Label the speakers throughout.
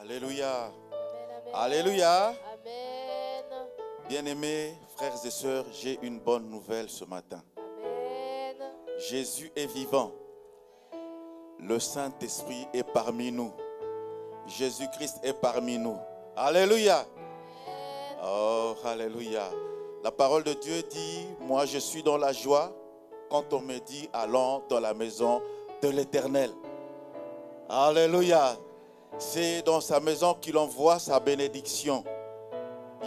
Speaker 1: Alléluia.
Speaker 2: Amen.
Speaker 1: Alléluia.
Speaker 2: Amen.
Speaker 1: Bien-aimés frères et sœurs, j'ai une bonne nouvelle ce matin.
Speaker 2: Amen.
Speaker 1: Jésus est vivant. Le Saint-Esprit est parmi nous. Jésus-Christ est parmi nous. Alléluia. Oh, alléluia. La parole de Dieu dit, moi je suis dans la joie quand on me dit, allons dans la maison de l'Éternel. Alléluia. C'est dans sa maison qu'il envoie sa bénédiction.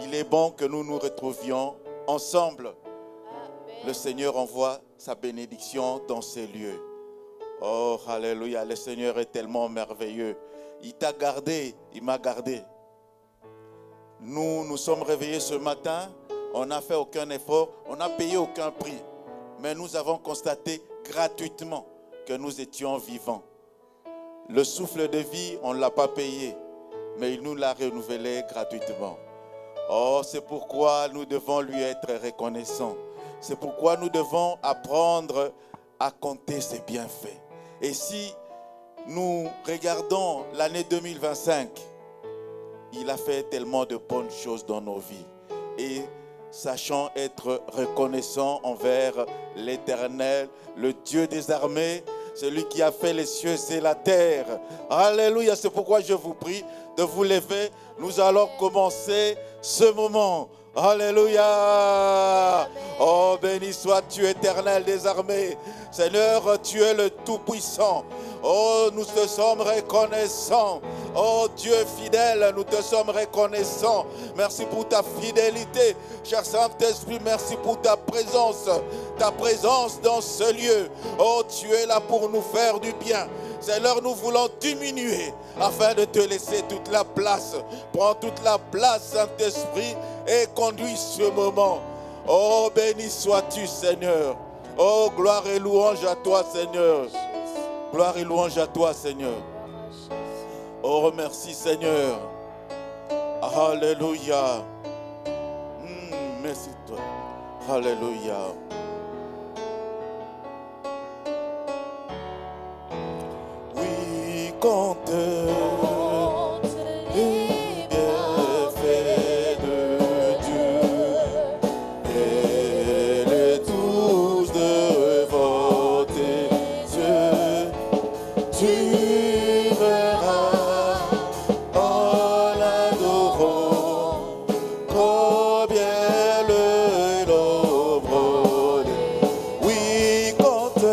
Speaker 1: Il est bon que nous nous retrouvions ensemble.
Speaker 2: Amen.
Speaker 1: Le Seigneur envoie sa bénédiction dans ces lieux. Oh, alléluia, le Seigneur est tellement merveilleux. Il t'a gardé, il m'a gardé. Nous sommes réveillés ce matin, on n'a fait aucun effort, on n'a payé aucun prix. Mais nous avons constaté gratuitement que nous étions vivants. Le souffle de vie, on ne l'a pas payé, mais il nous l'a renouvelé gratuitement. Oh, c'est pourquoi nous devons lui être reconnaissants. C'est pourquoi nous devons apprendre à compter ses bienfaits. Et si nous regardons l'année 2025, il a fait tellement de bonnes choses dans nos vies. Et sachant être reconnaissants envers l'Éternel, le Dieu des armées, celui qui a fait les cieux et la terre. Alléluia, c'est pourquoi je vous prie de vous lever. Nous allons commencer ce moment. Alléluia. Oh, béni sois-tu, Éternel des armées. Seigneur, tu es le Tout-Puissant. Oh, nous te sommes reconnaissants. Oh, Dieu fidèle, nous te sommes reconnaissants. Merci pour ta fidélité. Cher Saint-Esprit, merci pour ta présence dans ce lieu. Oh, tu es là pour nous faire du bien. Seigneur, nous voulons diminuer afin de te laisser toute la place. Prends toute la place, Saint-Esprit, et conduis ce moment. Oh, béni sois-tu, Seigneur. Oh, gloire et louange à toi, Seigneur. Gloire et louange à toi, Seigneur. Oh, remercie, Seigneur. Alléluia. Merci toi. Alléluia. Oui, compte les bienfaits de Dieu et les tous devant tes yeux. Tu verras en l'adorant combien le nombre. Oui, compte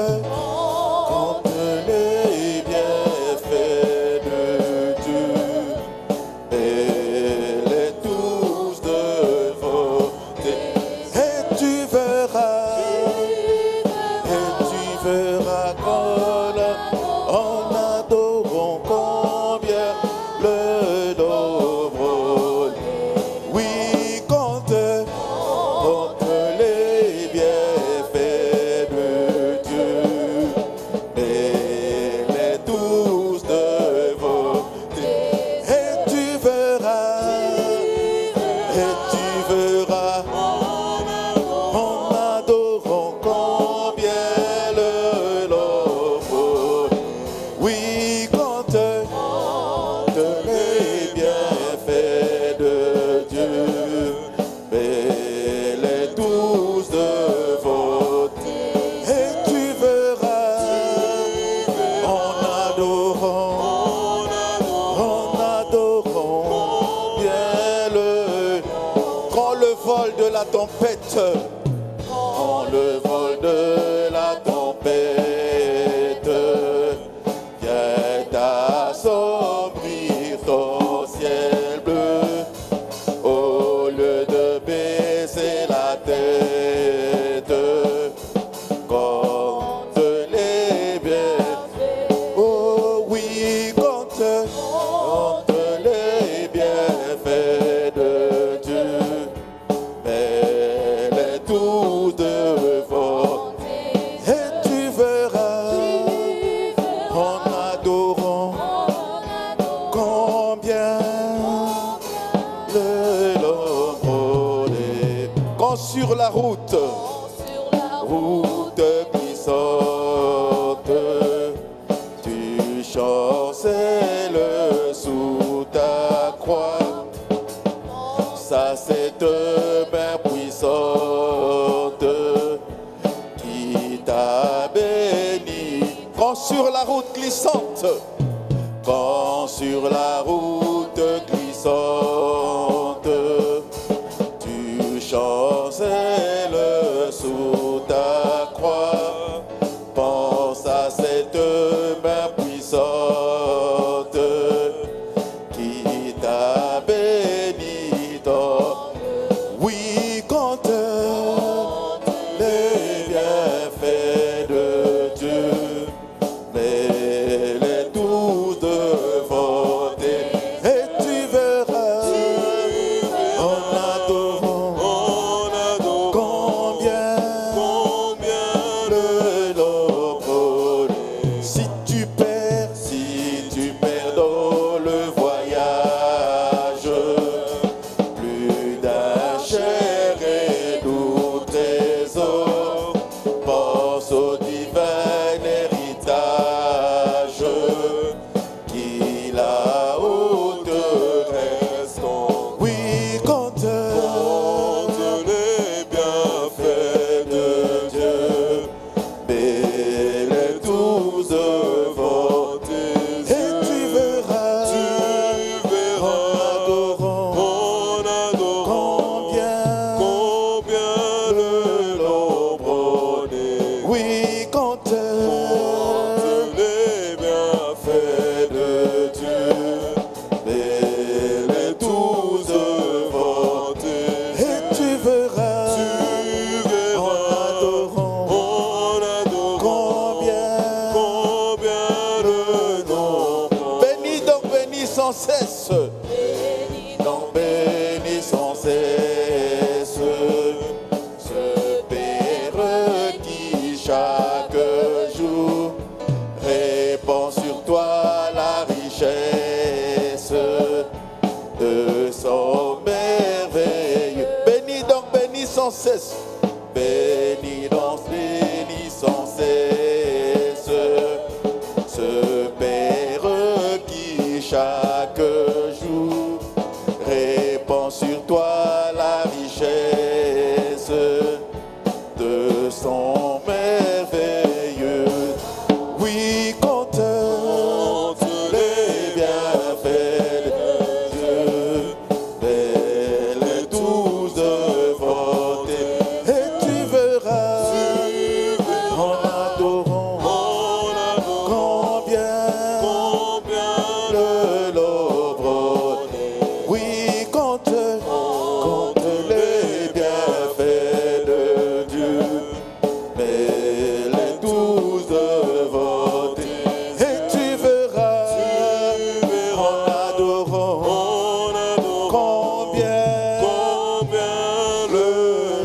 Speaker 1: les bienfaits de Dieu et les tous devant tes. Et tu verras en adorant combien le nombre. Oui, compte les bienfaits de Dieu et les tous devant tes. Et tu verras en adorant combien le nombre. Oui, compte les bienfaits de Dieu, mais les tous devant tes. Et tu verras en adorant bien le. Quand le vol de la tempête, quand le vol de la tempête vient assombrir ton ciel bleu, au lieu de baisser la tête, compte les bienfaits. Oh oui, compte les bienfaits de Dieu, mais les tous devant. Et tu verras en adorant combien le nombre est. Quand sur la route glissante, tu chancelles sous ta cette main puissante qui t'a béni. Quand sur la route glissante, quand sur la route glissante, tu chancelles sous ta croix, pense à cette main puissante qui t'a béni. Oui, compte les bienfaits de Dieu, mets-les tous devant tes, et tu verras, en adorant, combien le l'ombre. Si tu perds dans le voyage, plus d'un cher et doux trésor, pense au divin héritage qui là-haut te reste. Oui, compte les bienfaits de Dieu, mets-les tous devant tes yeux, et tu verras, en adorant, combien le l'ombre. Oui, compte les bienfaits de Dieu, mets-les tous devant tes yeux, et tu verras, en adorant, combien le nombre. Bénis donc, bénis sans cesse. Donc bénis sans cesse ce Père qui chaque jour répand sur toi la richesse de son merveilleux. Bénis donc, bénis sans cesse. Bénis donc, bénis sans cesse ce Père qui chaque jour répand sur toi la richesse de son merveilleux. Oui, compte les bienfaits de Dieu, mets-les tous devant tes, et tu verras, en adorant, combien le l'ombre. Oui, compte les bienfaits de Dieu, mets-les tous devant tes, et tu verras, en adorant, combien le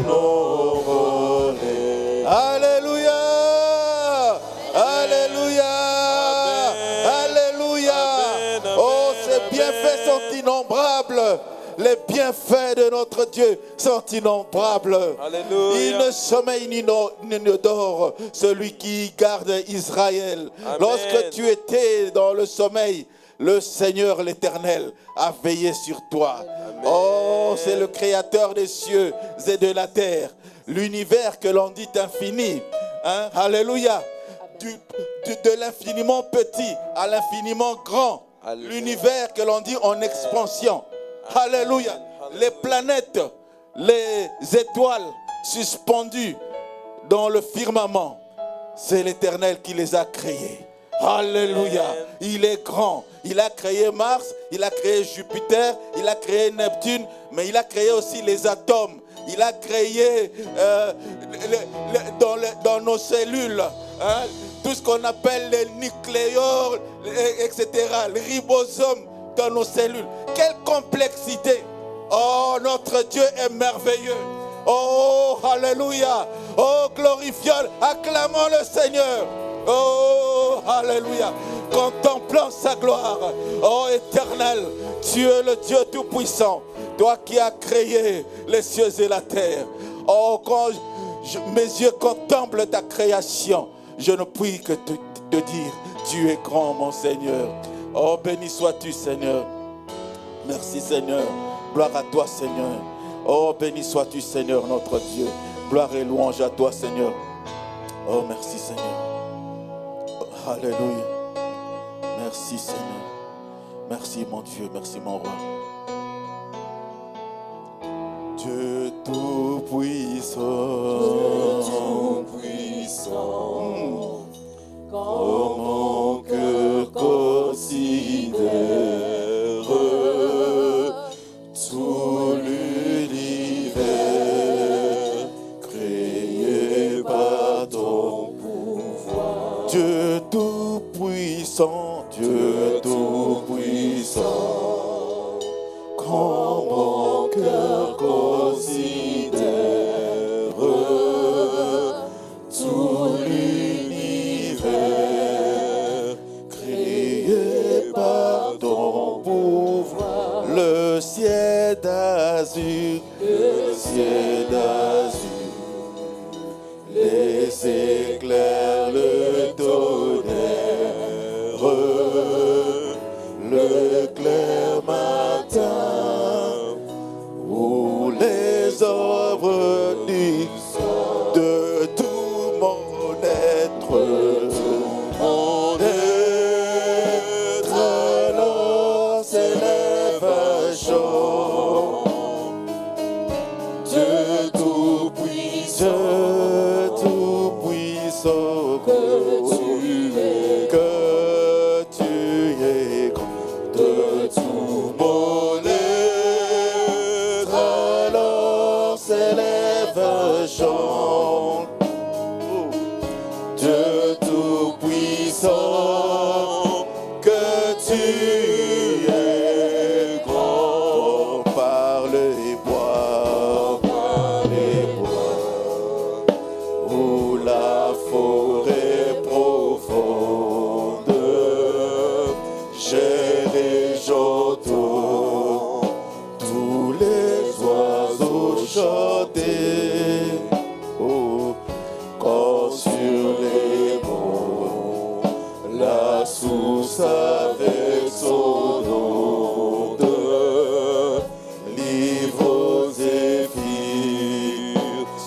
Speaker 1: nombre est. Alléluia, alléluia, alléluia. Oh, ces bienfaits sont innombrables. Les bienfaits de notre Dieu sont innombrables.
Speaker 3: Alléluia.
Speaker 1: Il ne sommeille ni ne dort, celui qui garde Israël.
Speaker 3: Amen.
Speaker 1: Lorsque tu étais dans le sommeil, le Seigneur l'Éternel a veillé sur toi.
Speaker 3: Amen.
Speaker 1: Oh, c'est le Créateur des cieux et de la terre. L'univers que l'on dit infini. Hein? Alléluia. De l'infiniment petit à l'infiniment grand.
Speaker 3: Alléluia.
Speaker 1: L'univers que l'on dit en expansion. Alléluia. Les planètes, les étoiles suspendues dans le firmament, c'est l'Éternel qui les a créées. Alléluia.
Speaker 3: Amen.
Speaker 1: Il est grand. Il a créé Mars, il a créé Jupiter, il a créé Neptune, mais il a créé aussi les atomes. Il a créé dans nos cellules, hein, tout ce qu'on appelle les nucléaires, etc., les ribosomes dans nos cellules. Quelle complexité! Oh, notre Dieu est merveilleux. Oh, alléluia. Oh, glorifions, acclamons le Seigneur. Oh, alléluia. Contemplant sa gloire. Oh, éternel, tu es le Dieu tout-puissant. Toi qui as créé les cieux et la terre. Oh, quand mes yeux contemplent ta création, je ne puis que te dire, tu es grand, mon Seigneur. Oh, béni sois-tu, Seigneur. Merci, Seigneur. Gloire à toi, Seigneur. Oh, béni sois-tu, Seigneur, notre Dieu. Gloire et louange à toi, Seigneur. Oh, merci, Seigneur. Oh, alléluia. Merci, Seigneur. Merci, mon Dieu. Merci, mon roi. Dieu tout-puissant. Quand mon cœur considère tout l'univers créé par ton pouvoir. Dieu tout-puissant, Dieu tout-puissant. Quand mon cœur considère tout l'univers créé par ton pouvoir. Le ciel d'azur, les éclairs, le tonnerre, le clair matin, où les œuvres de tout mon être, alors s'élève un chant. Dieu tout-puissant, que tu es grand de tout mon être, alors s'élève un chant. Dieu tout-puissant, que tu es grand par les bois, où la forêt profonde, j'ai j'entends tous les oiseaux chanter. Oh, quand sur les monts, la source avec son onde livre aux zéphyrs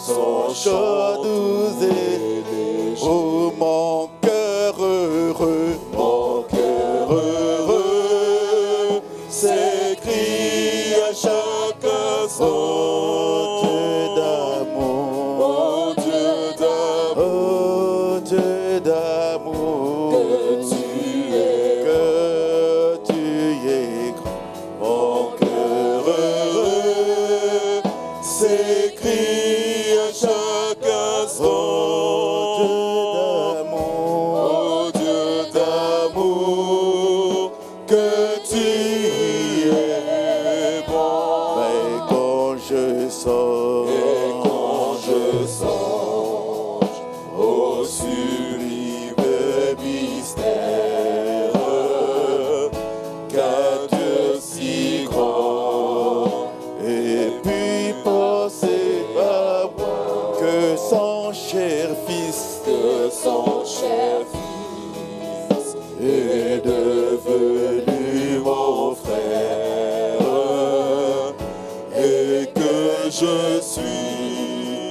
Speaker 1: son chant doux et léger. Oh, mon cœur heureux, s'écrie à chaque instant. Oh Dieu d'amour, que tu es grand. Mon cœur heureux s'écrie à chaque instant. Oh Dieu d'amour, que tu es bon. Mais quand je sors, au sublime mystère, qu'un Dieu si grand, et puis penser à moi que son cher fils, est devenu mon frère, et que je suis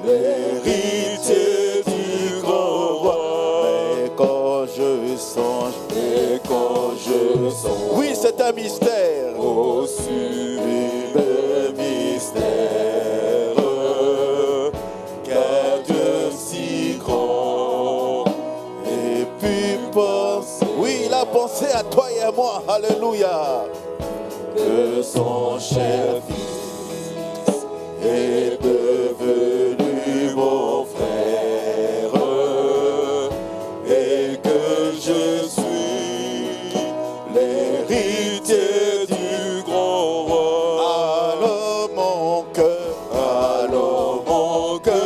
Speaker 1: l'héritier du grand roi. Mais quand je songe, oui, c'est un mystère, au sublime mystère, qu'un Dieu si grand, et puis pense, oui, il a pensé à toi et à moi, alléluia, que son cher fils est devenu mon frère, et que je suis l'héritier du grand roi. Alors mon cœur,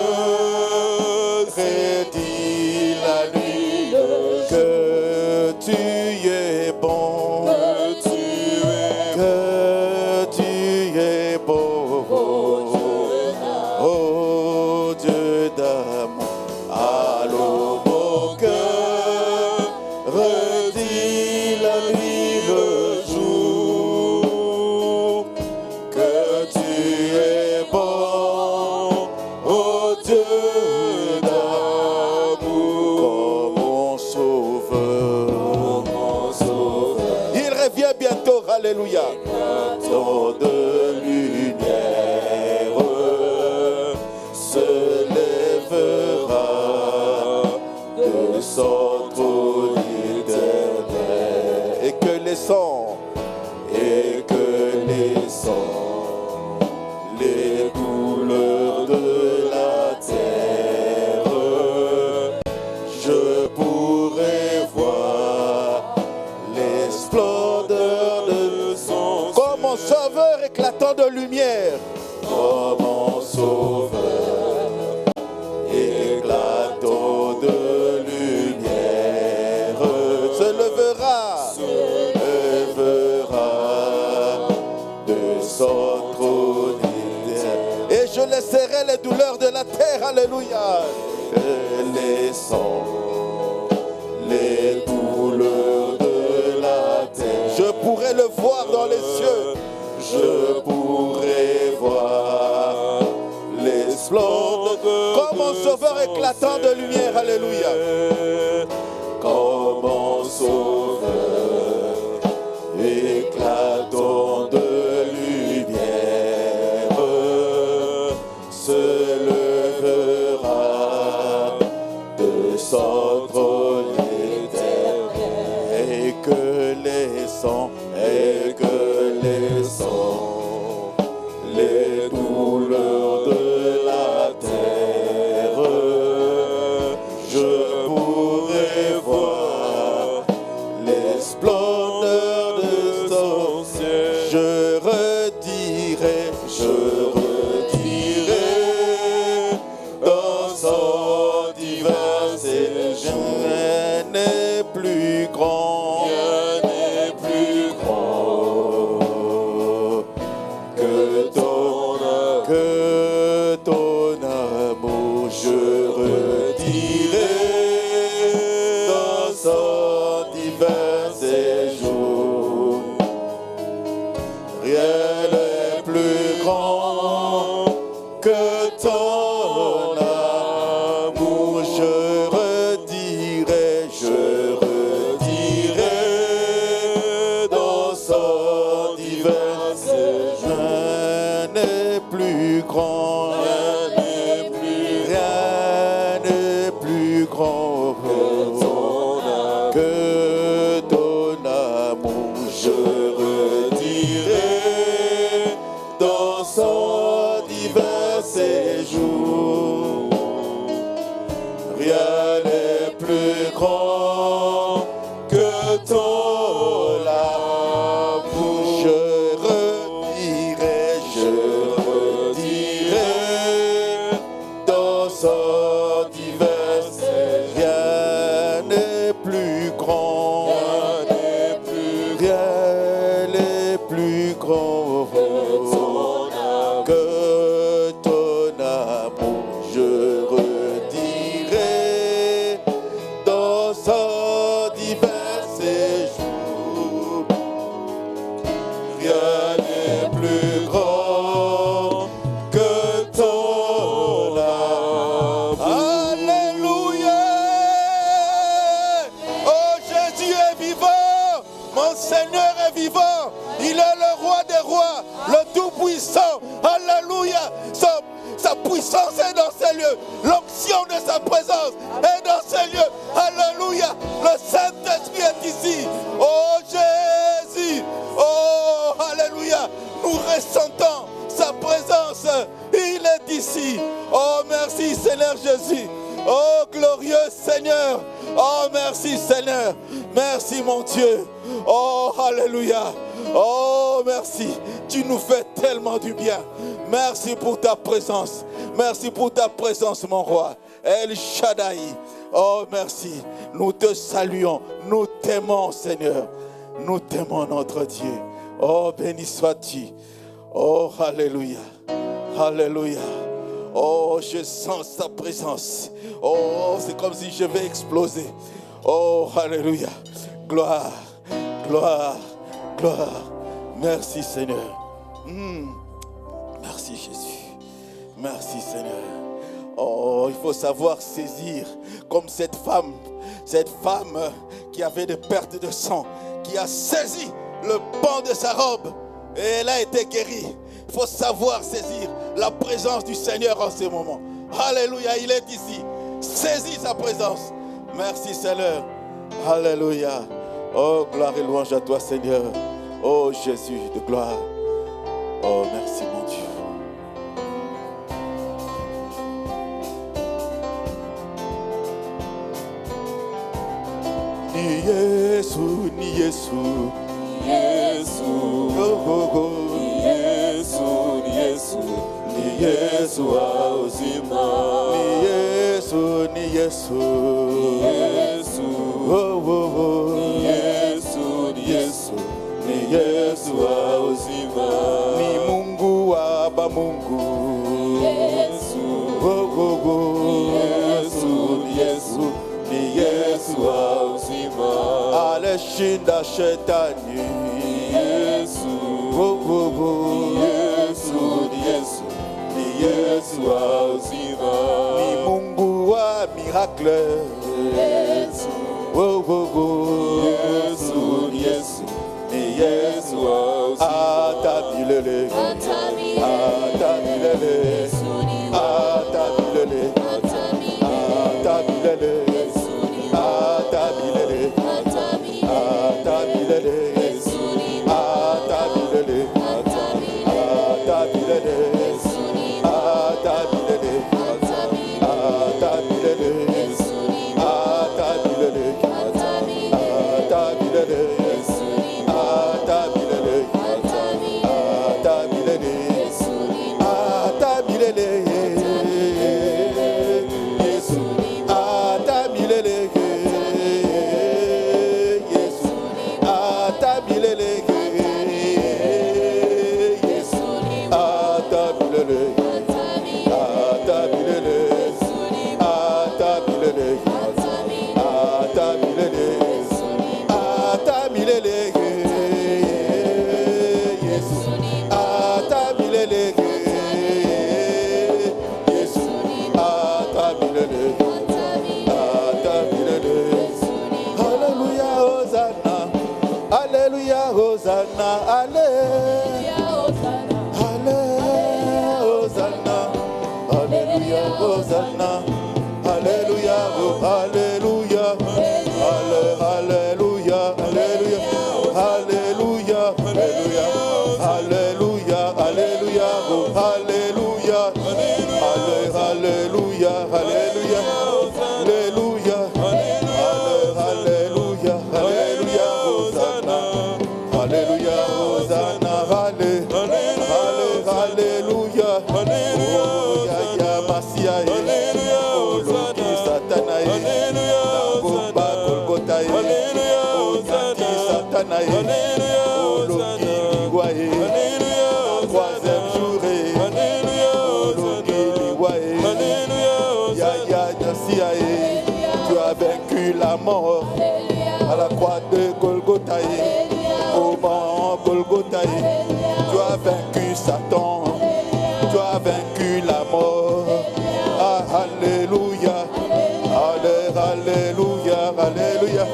Speaker 1: prédit la nuit que tu es bon, que tu es beau, oh Dieu d'amour. Alors mon cœur redit la nuit le jour, que tu es revient bientôt. Alléluia. Éclatant de lumière se lèvera de son trône éternel. Et que les sons, les couleurs de la terre, je pourrai voir les splendeurs de son comme mon sauveur éclatant de lumière, comme mon sauveur éclatant de lumière se lèvera de son trône éternel. Et je laisserai les douleurs de la terre, alléluia. Et les sons, les douleurs de la terre, je pourrai le voir dans les cieux. Je pourrai voir les splendeurs comme mon sauveur éclatant de lumière, alléluia. Comme mon sauveur éclatant de lumière se lèvera de son trône éternel. Et que les sons, les douleurs de la terre, je pourrai voir les splendeurs de son ciel. Je redirai dans son divin séjour. Rien n'est plus grand, que ton amour. Je redirai dans son divin séjour. Rien n'est plus grand que ton amour. Je redirai dans son divin séjour. Rien n'est plus grand, rien n'est plus grand que ton amour. Je redirai dans son divin séjour. Rien n'est plus grand que ton amour. Je redirai dans son divin séjour. Rien n'est plus grand, rien n'est plus grand que ton amour. Je redirai dans son divin séjour. Rien n'est plus grand que ton amour. Alléluia. Oh, Jésus est vivant. Mon Seigneur est vivant. Il est le roi des rois, le tout-puissant. Alléluia. Sa puissance est dans ces lieux. L'onction de sa présence est dans ces lieux. Alléluia. Le Saint-Esprit est ici. Oh Jésus. Oh, alléluia. Nous ressentons sa présence. Il est ici. Oh, merci Seigneur Jésus. Oh, glorieux Seigneur. Oh, merci Seigneur. Merci mon Dieu. Oh, alléluia. Oh, merci. Tu nous fais tellement du bien. Merci pour ta présence. Merci pour ta présence, mon roi. El Shaddai. Oh, merci. Nous te saluons. Nous t'aimons, Seigneur. Nous t'aimons, notre Dieu. Oh, béni sois-tu. Oh, alléluia. Alléluia. Oh, je sens sa présence. Oh, c'est comme si je vais exploser. Oh, alléluia. Gloire, gloire, gloire. Merci, Seigneur. Merci, Jésus. Merci, Seigneur. Oh, il faut savoir saisir comme cette femme qui avait des pertes de sang, qui a saisi le pan de sa robe et elle a été guérie. Il faut savoir saisir la présence du Seigneur en ce moment. Alléluia, il est ici. Saisis sa présence. Merci Seigneur. Alléluia. Oh, gloire et louange à toi Seigneur. Oh Jésus de gloire. Oh, merci mon Dieu. Ni Yesu, ni Yesu,
Speaker 3: Yesu,
Speaker 1: oh, oh, oh.
Speaker 3: ni Yesu, ni Yesu, ni Yesu wa uzima.
Speaker 1: Ni Yesu, ni Yesu,
Speaker 3: Yesu,
Speaker 1: oh, oh, oh.
Speaker 3: ni Yesu, ni Yesu, ni Yesu wa uzima.
Speaker 1: Ni Mungu wa Mungu.
Speaker 3: Yesu,
Speaker 1: Oh, oh, oh.
Speaker 3: Yesu, ni Yesu, ni Yesu wa uzima.
Speaker 1: Aleshinda shetani.
Speaker 3: Yesu,
Speaker 1: Oh, oh, oh.
Speaker 3: Yesu, ni Yesu, ni Yesu wa uzima.
Speaker 1: Ni Mungu wa miracle.
Speaker 3: Yesu,
Speaker 1: Oh, oh, oh.
Speaker 3: Yesu, ni Yesu, ni Yesu wa uzima.
Speaker 1: Atabilele.
Speaker 2: Atabilele.
Speaker 1: Atabilele. Atabilele. Atabilele. Atabilele. Atabilele. Atabilele. Alléluia, Hosanna, Alléluia, Hosanna, Alléluia, Hosanna, Alléluia, Alléluia, Alléluia, Alléluia, Alléluia, Alléluia, Alléluia, Alléluia, Alléluia, Alléluia, Alléluia, Alléluia, Alléluia, Alléluia, Hosanna, Alléluia, Hosanna, Alléluia, Alléluia, ya Masia, Alléluia, Hosanna, Satana, Alléluia, Hosanna, Golgotha, Alléluia, Hosanna, Satana, Alléluia, Hosanna, Alléluia, troisième jour, Alléluia, Hosanna, Alléluia, ya Masia, tu as vaincu la mort à la croix de Golgotha, au mont Golgotha, tu as vaincu Satan, tu as vaincu la mort. Ah, alléluia, alléluia, alléluia,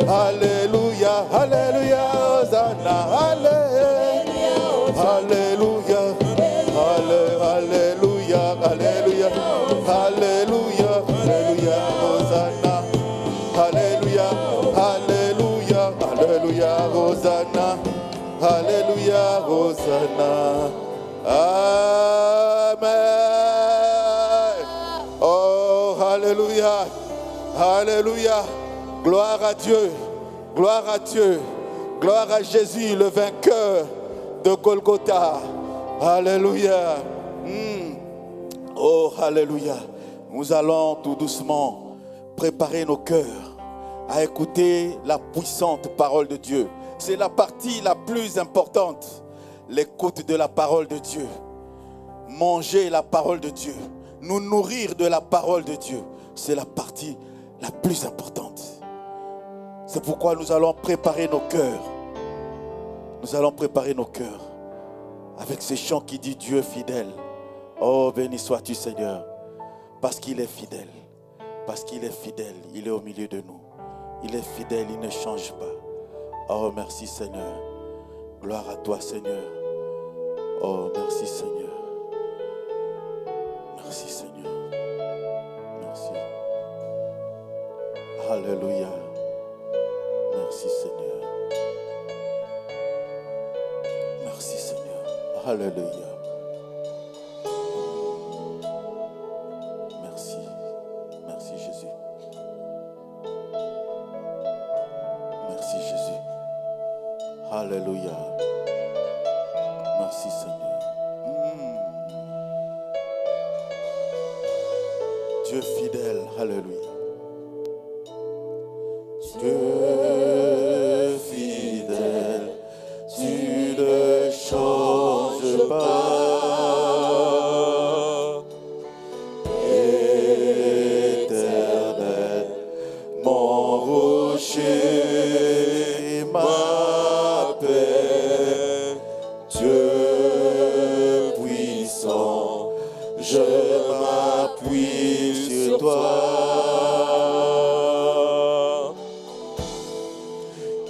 Speaker 1: alléluia, alléluia, Hosanna, alléluia, alléluia, alléluia, alléluia, alléluia, alléluia, Hosanna, alléluia, alléluia, alléluia, Hosanna, alléluia, Hosanna, amen. Oh, alléluia, alléluia, gloire à Dieu, gloire à Dieu, gloire à Jésus, le vainqueur de Golgotha, alléluia. Oh, alléluia. Nous allons tout doucement préparer nos cœurs à écouter la puissante parole de Dieu. C'est la partie la plus importante, l'écoute de la parole de Dieu. Manger la parole de Dieu, nous nourrir de la parole de Dieu, c'est la partie la plus importante. C'est pourquoi nous allons préparer nos cœurs. Nous allons préparer nos cœurs avec ce chant qui dit Dieu fidèle. Oh, béni sois-tu Seigneur, parce qu'il est fidèle. Parce qu'il est fidèle, il est au milieu de nous. Il est fidèle, il ne change pas. Oh, merci Seigneur. Gloire à toi, Seigneur. Oh, merci, Seigneur. Merci, Seigneur. Merci. Alléluia. Merci, Seigneur. Merci, Seigneur. Alléluia. Merci. Merci, Jésus. Merci, Jésus. Alléluia. Merci, Seigneur. Dieu fidèle. Alléluia. Dieu fidèle, tu ne changes pas. Éternel, mon rocher, ma paix, Dieu puissant, je m'appuie sur toi.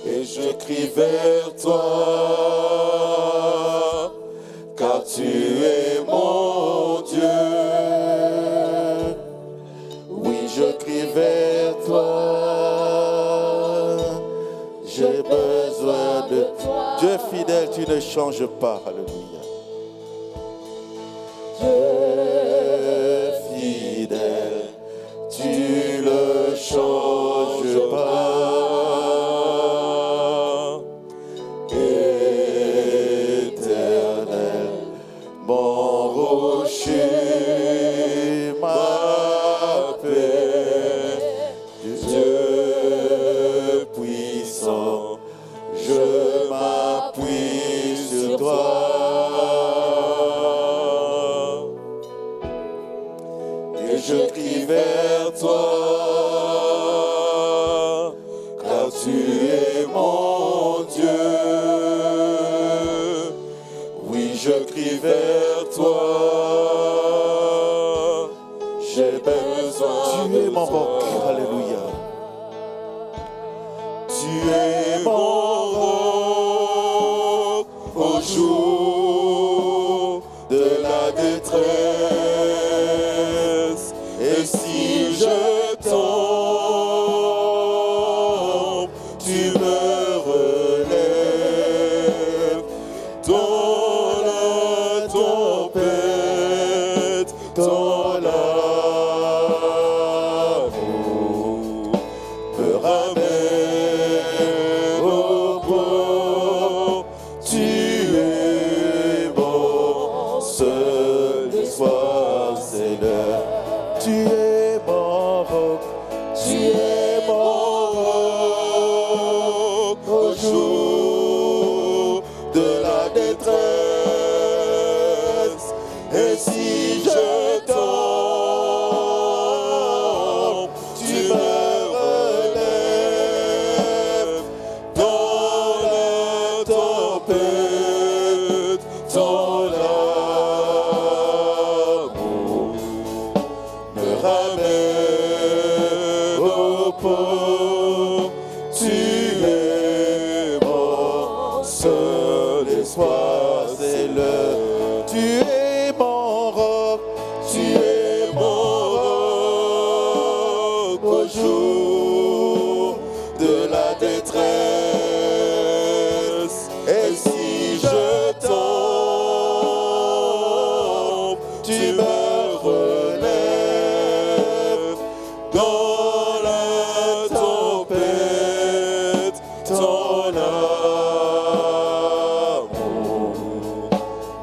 Speaker 1: Et je crie vers toi, car tu es mon Dieu. Oui, je crie vers toi, j'ai besoin de toi. Dieu fidèle, tu ne changes pas. Alléluia. Dieu fidèle, tu ne changes pas. Éternel, mon rocher, ma paix, Dieu puissant, je m'appuie sur toi. Et je crie vers toi, car tu es mon Dieu. Oui, je crie vers toi, j'ai besoin de toi. Tu es mon roc, alléluia. Tu es mon roc au jour de la détresse. Et si je tombe, tu me relèves dans la tempête, dans l'amour me ramène au port. Tu es mon seul espoir, Seigneur. Tu es mon roc, tu es mon roc au jour de la détresse. Et si je tombe, tu me relèves dans la tempête, dans l'amour me ramène au port. Tu es mon seul espoir, c'est le. Tu es mon roc, tu es mon roc au jour de la détresse. Et si je tombe, tu me relèves dans la tempête, dans l'amour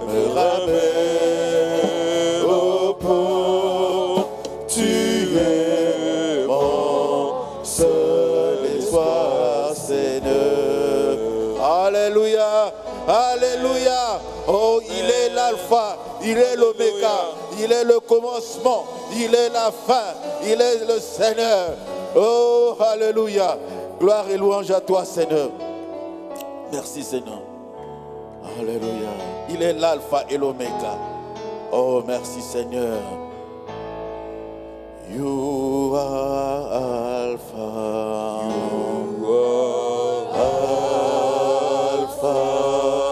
Speaker 1: me ramène au port. Tu es mon seul espoir, Seigneur. Alléluia, alléluia. Oh, il est l'alpha, il est l'oméga, il est le commencement, il est la fin, il est le Seigneur. Oh, alléluia. Gloire et louange à toi, Seigneur. Merci, Seigneur. Alléluia. Il est l'alpha et l'oméga. Oh, merci, Seigneur. You are Alpha. You are Alpha.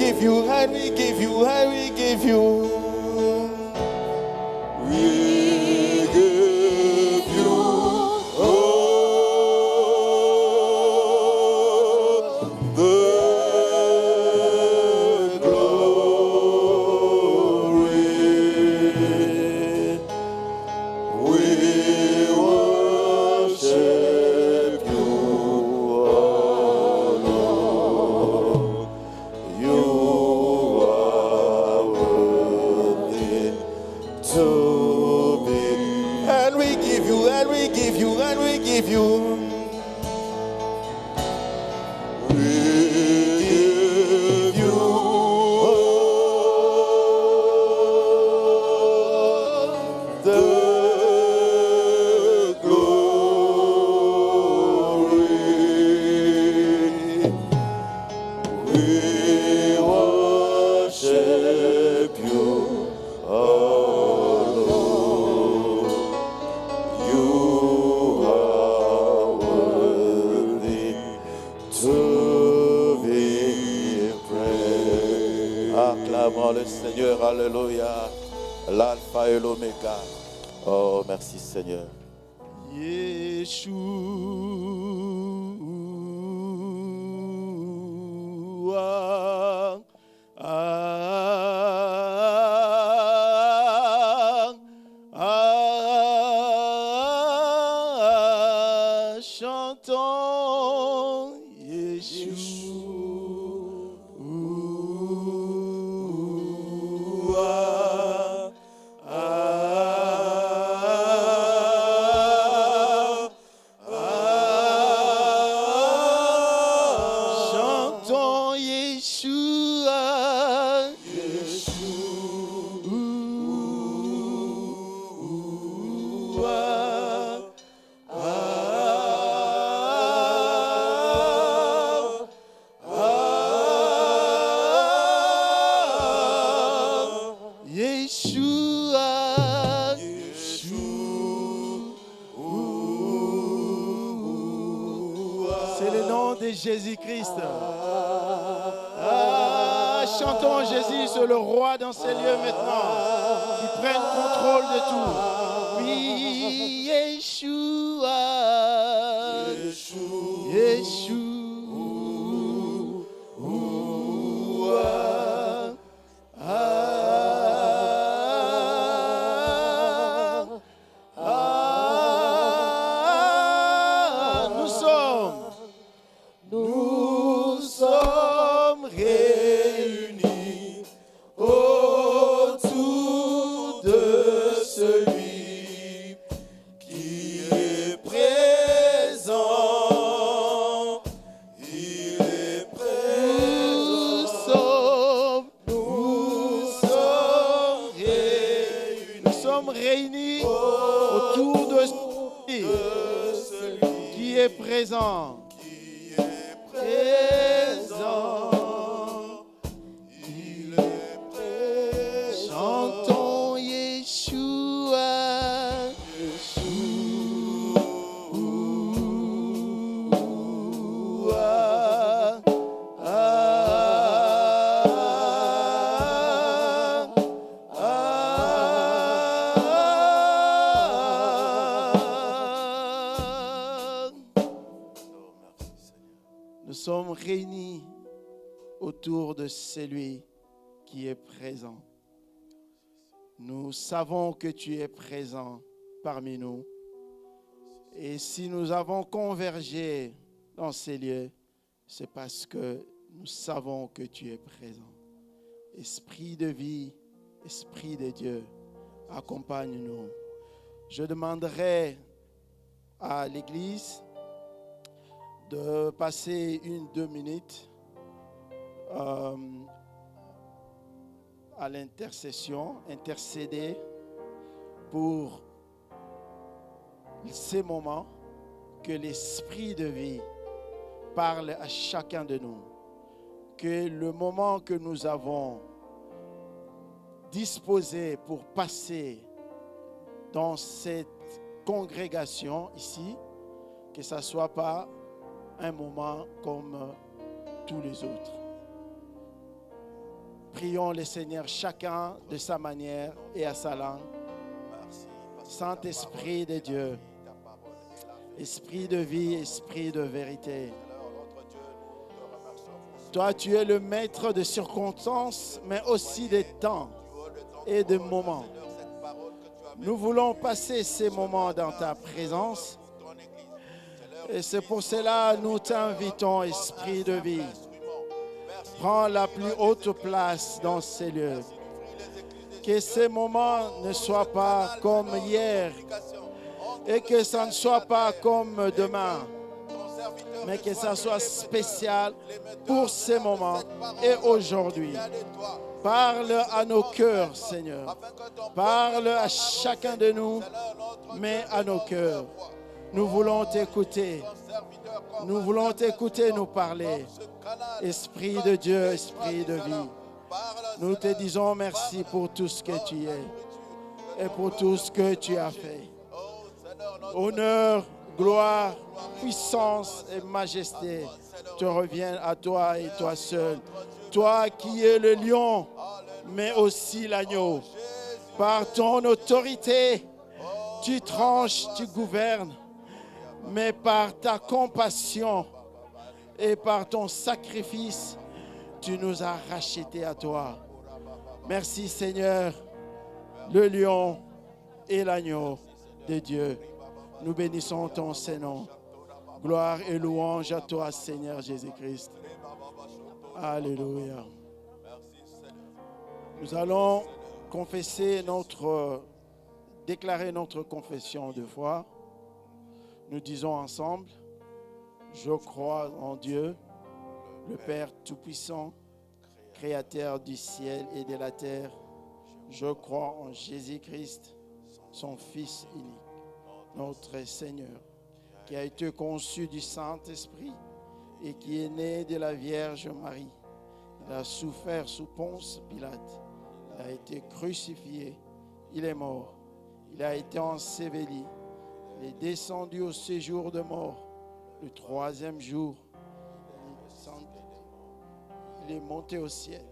Speaker 1: give you, and we give you, and we give you.
Speaker 3: We give you all the glory. We worship you, oh Lord. You are worthy to be.
Speaker 1: And we give you, and we give you, and we give you.
Speaker 3: We give you all the glory. We worship you, oh Lord. You are worthy to be praised.
Speaker 1: Acclamons le Seigneur, alléluia. L'alpha et l'oméga. Oh, merci Seigneur.
Speaker 4: Yeshua, chantons Yeshua. Chantons Yeshua. Yeshua. Yeshua. C'est le nom de Jésus-Christ. Chantons Jésus, c'est le roi dans ces lieux maintenant, qui prenne contrôle de tout. Oui, Yeshua. Yeshua. Nous sommes réunis autour de celui qui est présent. Il est présent. Nous sommes réunis autour de celui qui est présent. Il est présent. Chantons Yeshua. Yeshua. Nous sommes réunis autour de celui qui est présent. Nous savons que tu es présent parmi nous. Et si nous avons convergé dans ces lieux, c'est parce que nous savons que tu es présent. Esprit de vie, Esprit de Dieu, accompagne-nous. Je demanderai à l'Église de passer 1-2 minutes à l'intercession, intercéder pour ces moments que l'Esprit de vie parle à chacun de nous. Que le moment que nous avons disposé pour passer dans cette congrégation ici, que ça ne soit pas un moment comme tous les autres. prions le Seigneur chacun de sa manière et à sa langue. Saint-Esprit de Dieu, Esprit de vie, Esprit de vérité. Toi, tu es le maître de circonstances, mais aussi des temps et de moments. Nous voulons passer ces moments dans ta présence. Et c'est pour cela que nous t'invitons, Esprit de vie. Prends la plus haute place dans ces lieux. Que ces moments ne soient pas comme hier et que ça ne soit pas comme demain, mais que ça soit spécial pour ces moments et aujourd'hui. Parle à nos cœurs, Seigneur. Parle à chacun de nous, mais à nos cœurs. Nous voulons t'écouter. Nous voulons t'écouter nous parler. Esprit de Dieu, Esprit de vie. Nous te disons merci pour tout ce que tu es et pour tout ce que tu as fait. Honneur, gloire, puissance et majesté te reviennent à toi et toi seul. Toi qui es le lion, mais aussi l'agneau. Par ton autorité, tu tranches, tu gouvernes, mais par ta compassion et par ton sacrifice, tu nous as rachetés à toi. Merci Seigneur, le lion et l'agneau de Dieu. Nous bénissons ton Saint-Nom. Gloire et louange à toi, Seigneur Jésus-Christ. Alléluia. Nous allons déclarer notre confession de foi. Nous disons ensemble, je crois en Dieu, le Père Tout-Puissant, Créateur du ciel et de la terre. Je crois en Jésus-Christ, son Fils unique, notre Seigneur, qui a été conçu du Saint-Esprit et qui est né de la Vierge Marie. Il a souffert sous Ponce Pilate. Il a été crucifié. Il est mort. Il a été enseveli. Il est descendu au séjour de mort. Le troisième jour, il est monté au ciel.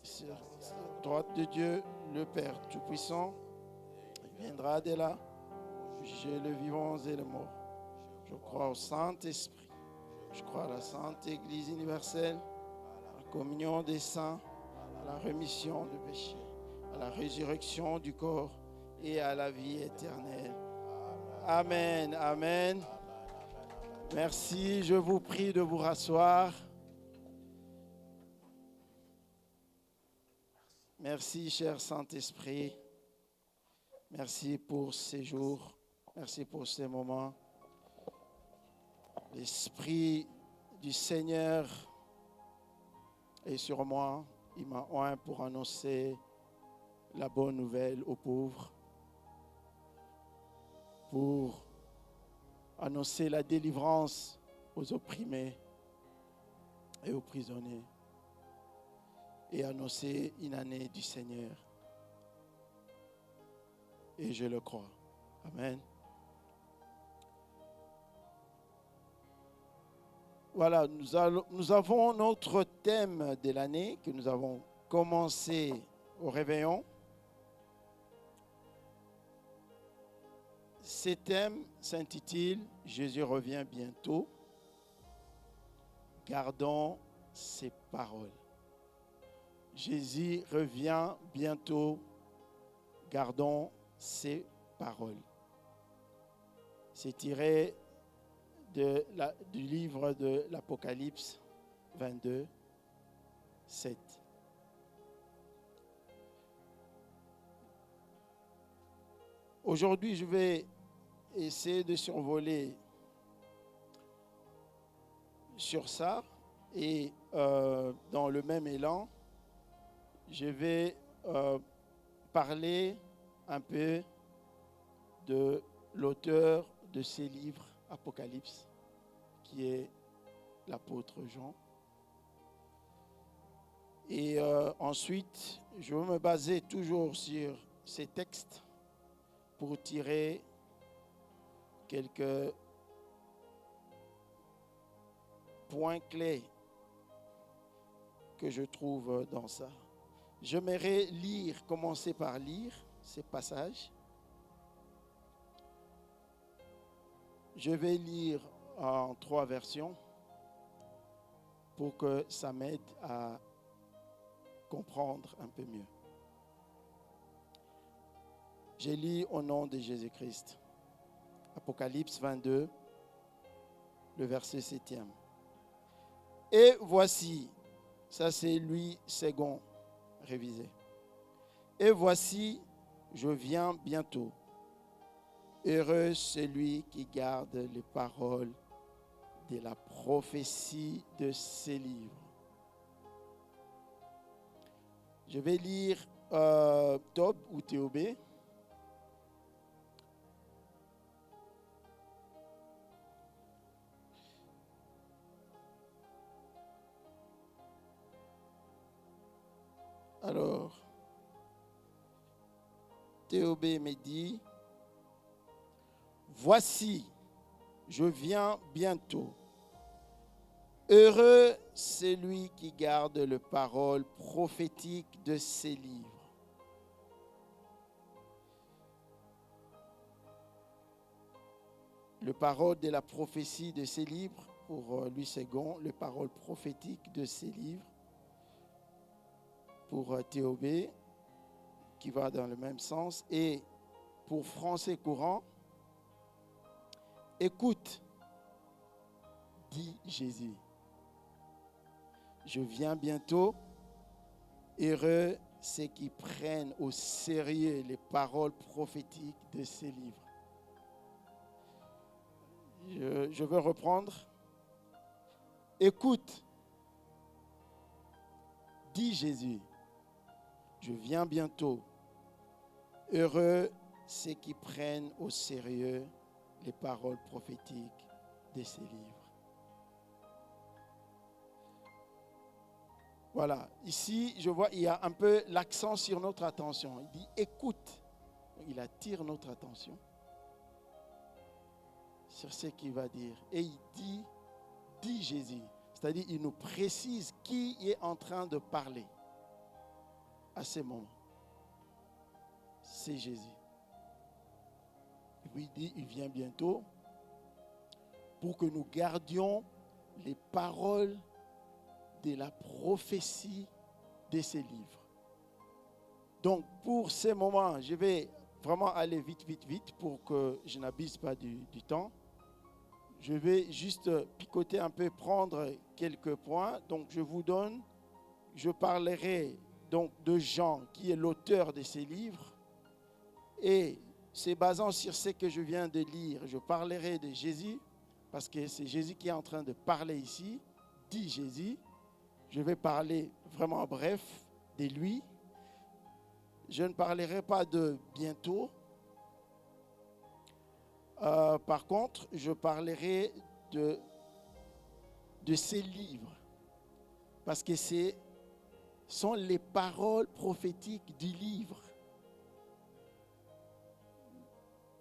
Speaker 4: Sur la droite de Dieu, le Père Tout-Puissant. Il viendra de là, juger les vivants et les morts. Je crois au Saint-Esprit. Je crois à la Sainte Église universelle, à la communion des saints, à la rémission des péchés, à la résurrection du corps et à la vie éternelle. Amen, amen. Merci, je vous prie de vous rasseoir. Merci, cher Saint-Esprit. Merci pour ces jours. Merci pour ces moments. L'Esprit du Seigneur est sur moi. Il m'a oint pour annoncer la bonne nouvelle aux pauvres, pour annoncer la délivrance aux opprimés et aux prisonniers, et annoncer une année du Seigneur. Et je le crois. Amen. Voilà, nous avons notre thème de l'année que nous avons commencé au réveillon. Ce thème s'intitule « Jésus revient bientôt. Gardons ses paroles ». Jésus revient bientôt. Gardons ses paroles. C'est tiré du livre de l'Apocalypse 22, 7. Aujourd'hui, je vais essayer de survoler sur ça et dans le même élan, je vais parler un peu de l'auteur de ces livres Apocalypse, qui est l'apôtre Jean. Et ensuite, je vais me baser toujours sur ces textes pour tirer quelques points clés que je trouve dans ça. J'aimerais commencer par lire ces passages. Je vais lire en 3 versions pour que ça m'aide à comprendre un peu mieux. Je lis au nom de Jésus-Christ. Apocalypse 22, le verset 7e. Et voici, ça c'est Louis II révisé. Et voici, je viens bientôt. Heureux celui qui garde les paroles de la prophétie de ces livres. Je vais lire Tob ou Théobé. Alors, Théobé me dit, voici, je viens bientôt. Heureux celui qui garde les paroles prophétiques de ces livres. Les paroles de la prophétie de ces livres, pour Louis II, les paroles prophétiques de ces livres. Pour Théobé, qui va dans le même sens. Et pour Français courant, écoute, dit Jésus. Je viens bientôt. Heureux ceux qui prennent au sérieux les paroles prophétiques de ces livres. Je veux reprendre. Écoute, dit Jésus. Je viens bientôt. Heureux ceux qui prennent au sérieux les paroles prophétiques de ces livres. Voilà, ici, je vois, il y a un peu l'accent sur notre attention. Il dit écoute. Il attire notre attention sur ce qu'il va dire. Et il dit Jésus. C'est-à-dire, il nous précise qui est en train de parler à ce moment. C'est Jésus. Et puis il dit, il vient bientôt pour que nous gardions les paroles de la prophétie de ces livres. Donc, pour ce moment, je vais vraiment aller vite pour que je n'abuse pas du temps. Je vais juste picoter un peu, prendre quelques points. Donc, je parlerai donc de Jean, qui est l'auteur de ces livres. Et c'est basant sur ce que je viens de lire, je parlerai de Jésus, parce que c'est Jésus qui est en train de parler ici, dit Jésus. Je vais parler vraiment bref de lui. Je ne parlerai pas de bientôt. Par contre, je parlerai de ces livres, parce que ce sont les paroles prophétiques du livre.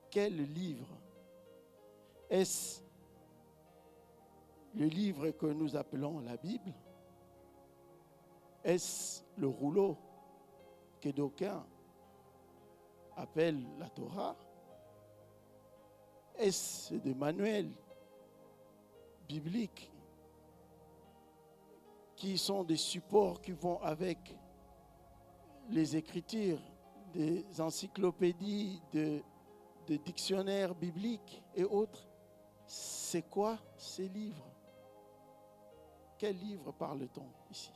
Speaker 4: Quel livre? Est-ce le livre que nous appelons la Bible? Est-ce le rouleau que d'aucuns appellent la Torah? Est-ce des manuels bibliques qui sont des supports qui vont avec les écritures, des encyclopédies, des dictionnaires bibliques et autres? C'est quoi ces livres? Quel livre parle-t-on ici?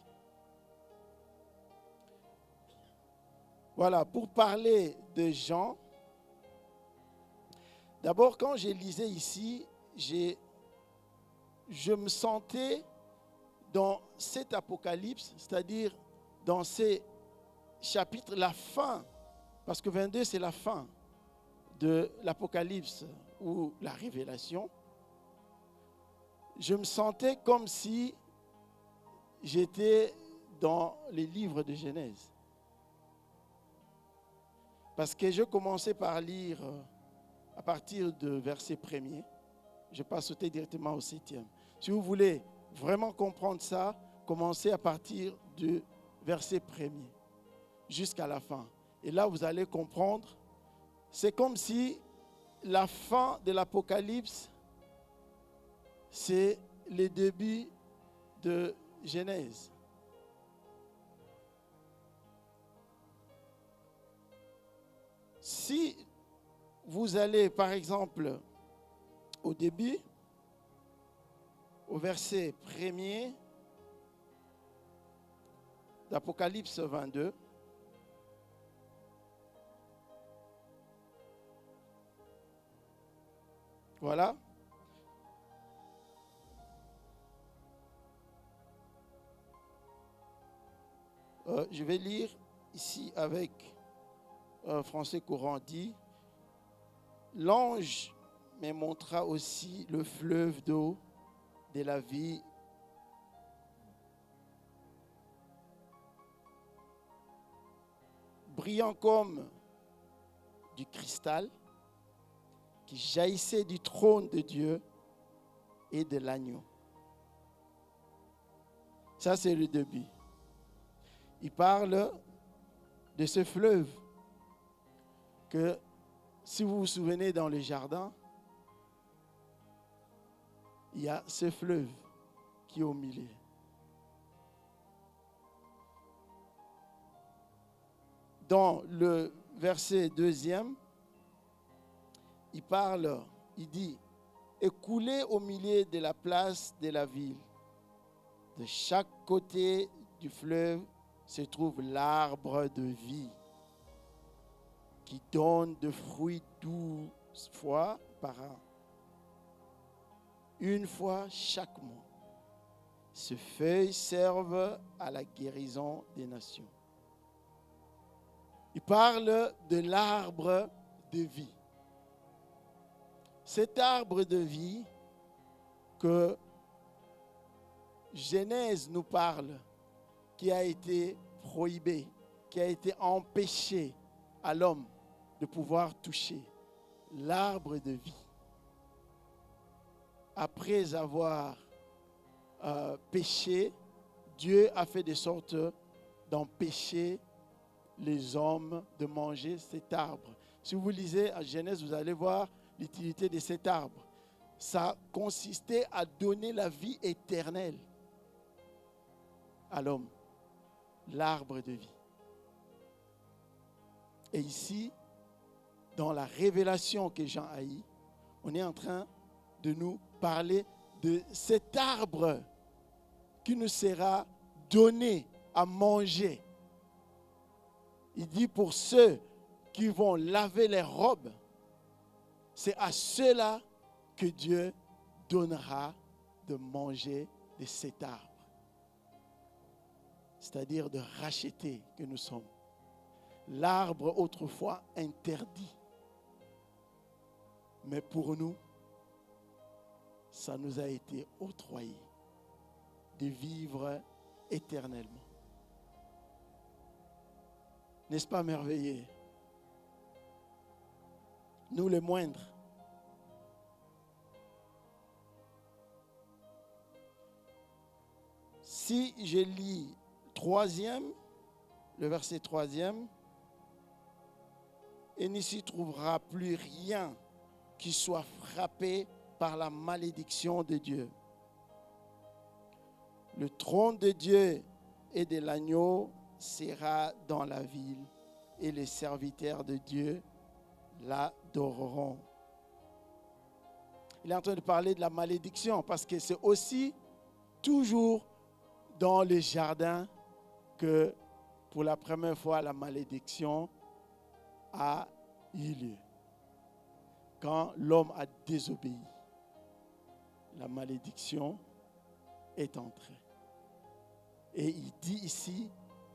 Speaker 4: Voilà, pour parler de Jean, d'abord quand je lisais ici, je me sentais dans cet apocalypse, c'est-à-dire dans ces chapitres, la fin, parce que 22 c'est la fin de l'Apocalypse ou la révélation, je me sentais comme si j'étais dans les livres de Genèse. Parce que je commençais par lire à partir du verset 1er, je ne vais pas sauter directement au 7e. Si vous voulez vraiment comprendre ça, commencez à partir du verset 1er. jusqu'à la fin. Et là, vous allez comprendre, c'est comme si la fin de l'Apocalypse, c'est le début de Genèse. Si vous allez, par exemple, au début, au verset 1er d'Apocalypse 22, voilà. Je vais lire ici avec français courant dit, l'ange me montra aussi le fleuve d'eau de la vie brillant comme du cristal qui jaillissait du trône de Dieu et de l'agneau. Ça, c'est le début. Il parle de ce fleuve que, si vous vous souvenez, dans le jardin, il y a ce fleuve qui est au milieu. Dans le verset 2e, il dit, écoulé au milieu de la place de la ville. De chaque côté du fleuve se trouve l'arbre de vie qui donne de fruits 12 fois par an. Une fois chaque mois. Ces feuilles servent à la guérison des nations. Il parle de l'arbre de vie. Cet arbre de vie que Genèse nous parle, qui a été prohibé, qui a été empêché à l'homme de pouvoir toucher, l'arbre de vie. Après avoir péché, Dieu a fait de sorte d'empêcher les hommes de manger cet arbre. Si vous lisez à Genèse, vous allez voir l'utilité de cet arbre. Ça consistait à donner la vie éternelle à l'homme, l'arbre de vie. Et ici, dans la révélation que Jean a eue, on est en train de nous parler de cet arbre qui nous sera donné à manger. Il dit pour ceux qui vont laver les robes, c'est à ceux-là que Dieu donnera de manger de cet arbre. C'est-à-dire de racheter que nous sommes. L'arbre autrefois interdit. Mais pour nous, ça nous a été octroyé de vivre éternellement. N'est-ce pas merveilleux? Nous les moindres. Si je lis le verset 3e, il ne s'y trouvera plus rien qui soit frappé par la malédiction de Dieu. Le trône de Dieu et de l'agneau sera dans la ville et les serviteurs de Dieu l'adoreront. Il est en train de parler de la malédiction parce que c'est aussi toujours dans le jardin que pour la première fois la malédiction a eu lieu. Quand l'homme a désobéi, la malédiction est entrée. Et il dit ici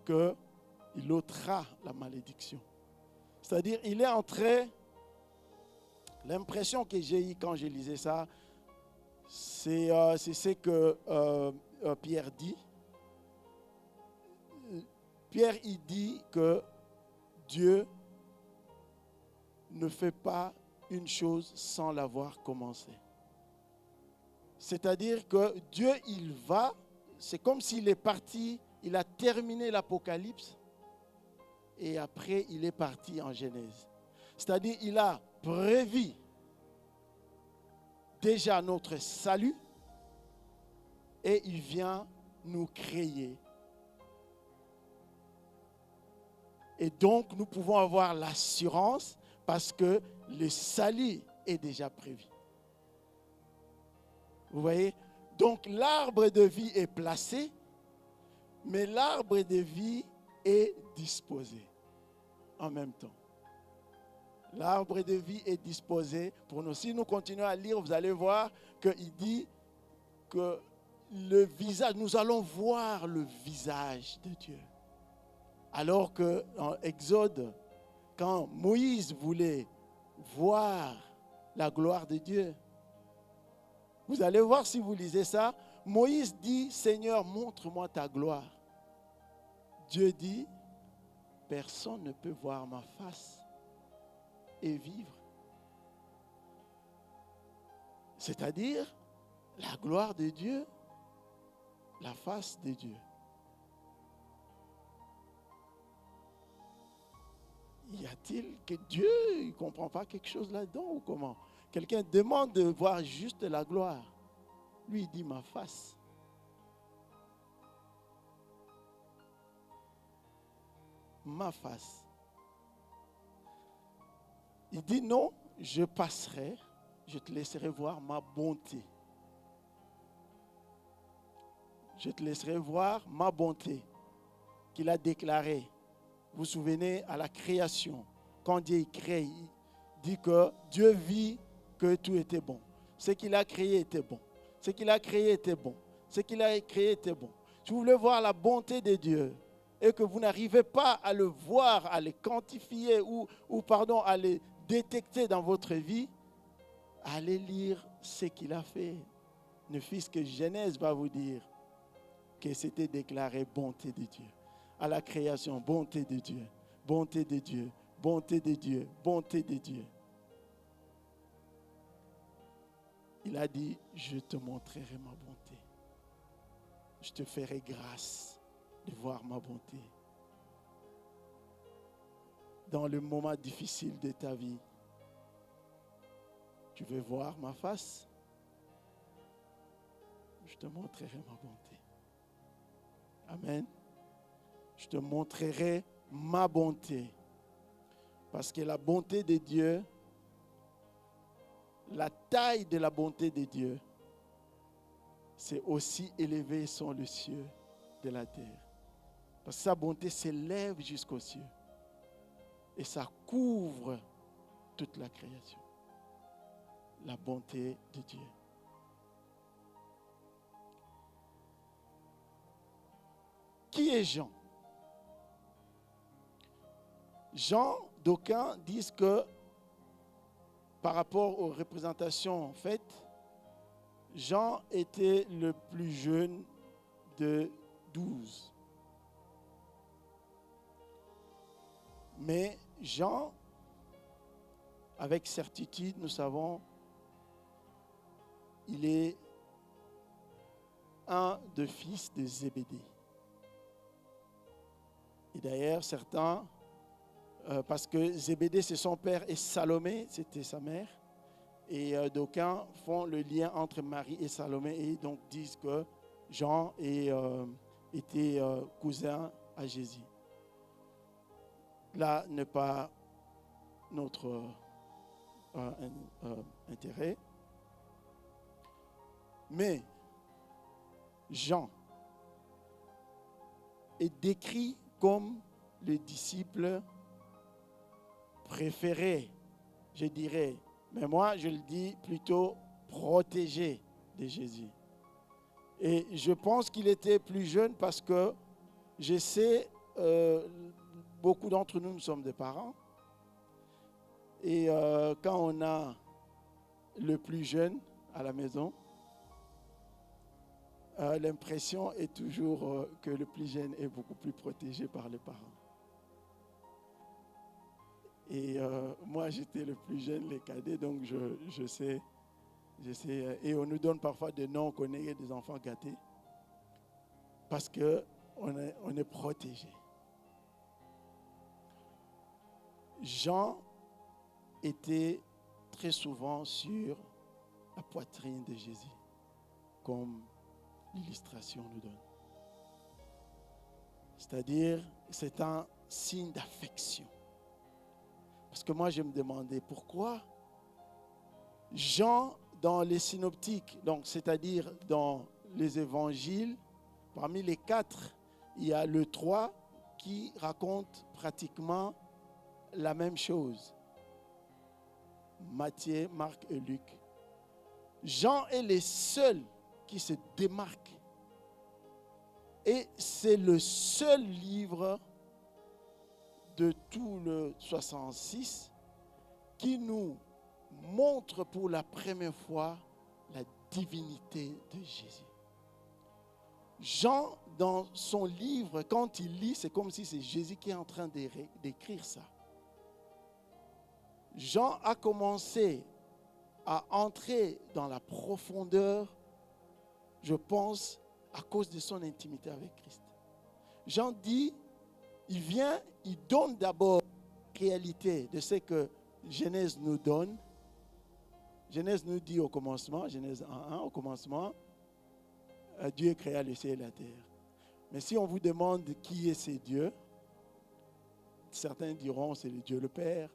Speaker 4: qu'il ôtera la malédiction. C'est-à-dire, il est entré, l'impression que j'ai eue quand je lisais ça, c'est ce que Pierre dit. Pierre, il dit que Dieu ne fait pas une chose sans l'avoir commencé. C'est-à-dire que Dieu, il va, c'est comme s'il est parti, il a terminé l'Apocalypse et après il est parti en Genèse. C'est-à-dire il a prévu déjà notre salut et il vient nous créer. Et donc nous pouvons avoir l'assurance parce que le salut est déjà prévu. Vous voyez? Donc l'arbre de vie est placé, mais l'arbre de vie est disposé en même temps. L'arbre de vie est disposé pour nous. Si nous continuons à lire, vous allez voir qu'il dit que le visage, nous allons voir le visage de Dieu. Alors qu'en Exode, quand Moïse voulait voir la gloire de Dieu, vous allez voir si vous lisez ça, Moïse dit, Seigneur, montre-moi ta gloire. Dieu dit, personne ne peut voir ma face et vivre. C'est-à-dire, la gloire de Dieu, la face de Dieu. Y a-t-il que Dieu ne comprend pas quelque chose là-dedans ou comment? Quelqu'un demande de voir juste la gloire. Lui, il dit ma face. Ma face. Il dit non, je passerai, je te laisserai voir ma bonté. Je te laisserai voir ma bonté qu'il a déclarée. Vous vous souvenez à la création, quand Dieu crée, il dit que Dieu vit que tout était bon. Ce qu'il a créé était bon. Ce qu'il a créé était bon. Ce qu'il a créé était bon. Si vous voulez voir la bonté de Dieu et que vous n'arrivez pas à le voir, à le quantifier ou à le détecter dans votre vie, allez lire ce qu'il a fait. Ne fût-ce que Genèse va vous dire que c'était déclaré bonté de Dieu. À la création, bonté de Dieu, bonté de Dieu, bonté de Dieu, bonté de Dieu. Il a dit, je te montrerai ma bonté. Je te ferai grâce de voir ma bonté. Dans le moment difficile de ta vie, tu veux voir ma face? Je te montrerai ma bonté. Amen. Je te montrerai ma bonté. Parce que la bonté de Dieu, la taille de la bonté de Dieu, c'est aussi élevé sont les cieux de la terre. Parce que sa bonté s'élève jusqu'aux cieux. Et ça couvre toute la création. La bonté de Dieu. Qui est Jean? Jean, d'aucuns disent que par rapport aux représentations faites, Jean était le plus jeune de 12. Mais Jean, avec certitude, nous savons, il est un des fils de Zébédée. Et d'ailleurs, certains, parce que Zébédée c'est son père et Salomé c'était sa mère, et d'aucuns font le lien entre Marie et Salomé et donc disent que Jean était cousin à Jésus. Là n'est pas notre intérêt. Mais Jean est décrit comme le disciple préféré, je dirais, mais moi je le dis plutôt protégé de Jésus. Et je pense qu'il était plus jeune parce que je sais, beaucoup d'entre nous sommes des parents. Et quand on a le plus jeune à la maison, l'impression est toujours que le plus jeune est beaucoup plus protégé par les parents. Et moi, j'étais le plus jeune, les cadets, donc je sais. Et on nous donne parfois des noms qu'on est des enfants gâtés parce qu'on est protégé. Jean était très souvent sur la poitrine de Jésus, comme l'illustration nous donne. C'est-à-dire, c'est un signe d'affection. Parce que moi, je me demandais pourquoi Jean, dans les synoptiques, donc c'est-à-dire dans les évangiles, parmi les 4, il y a le 3 qui raconte pratiquement la même chose. Matthieu, Marc et Luc. Jean est le seul qui se démarque. Et c'est le seul livre de tout le 66 qui nous montre pour la première fois la divinité de Jésus. Jean, dans son livre, quand il lit, c'est comme si c'est Jésus qui est en train d'écrire ça. Jean a commencé à entrer dans la profondeur, je pense, à cause de son intimité avec Christ. Jean dit, il donne d'abord la réalité de ce que Genèse nous donne. Genèse nous dit au commencement, Genèse 1:1, au commencement, Dieu créa le ciel et la terre. Mais si on vous demande qui est ce Dieu, certains diront c'est le Dieu le Père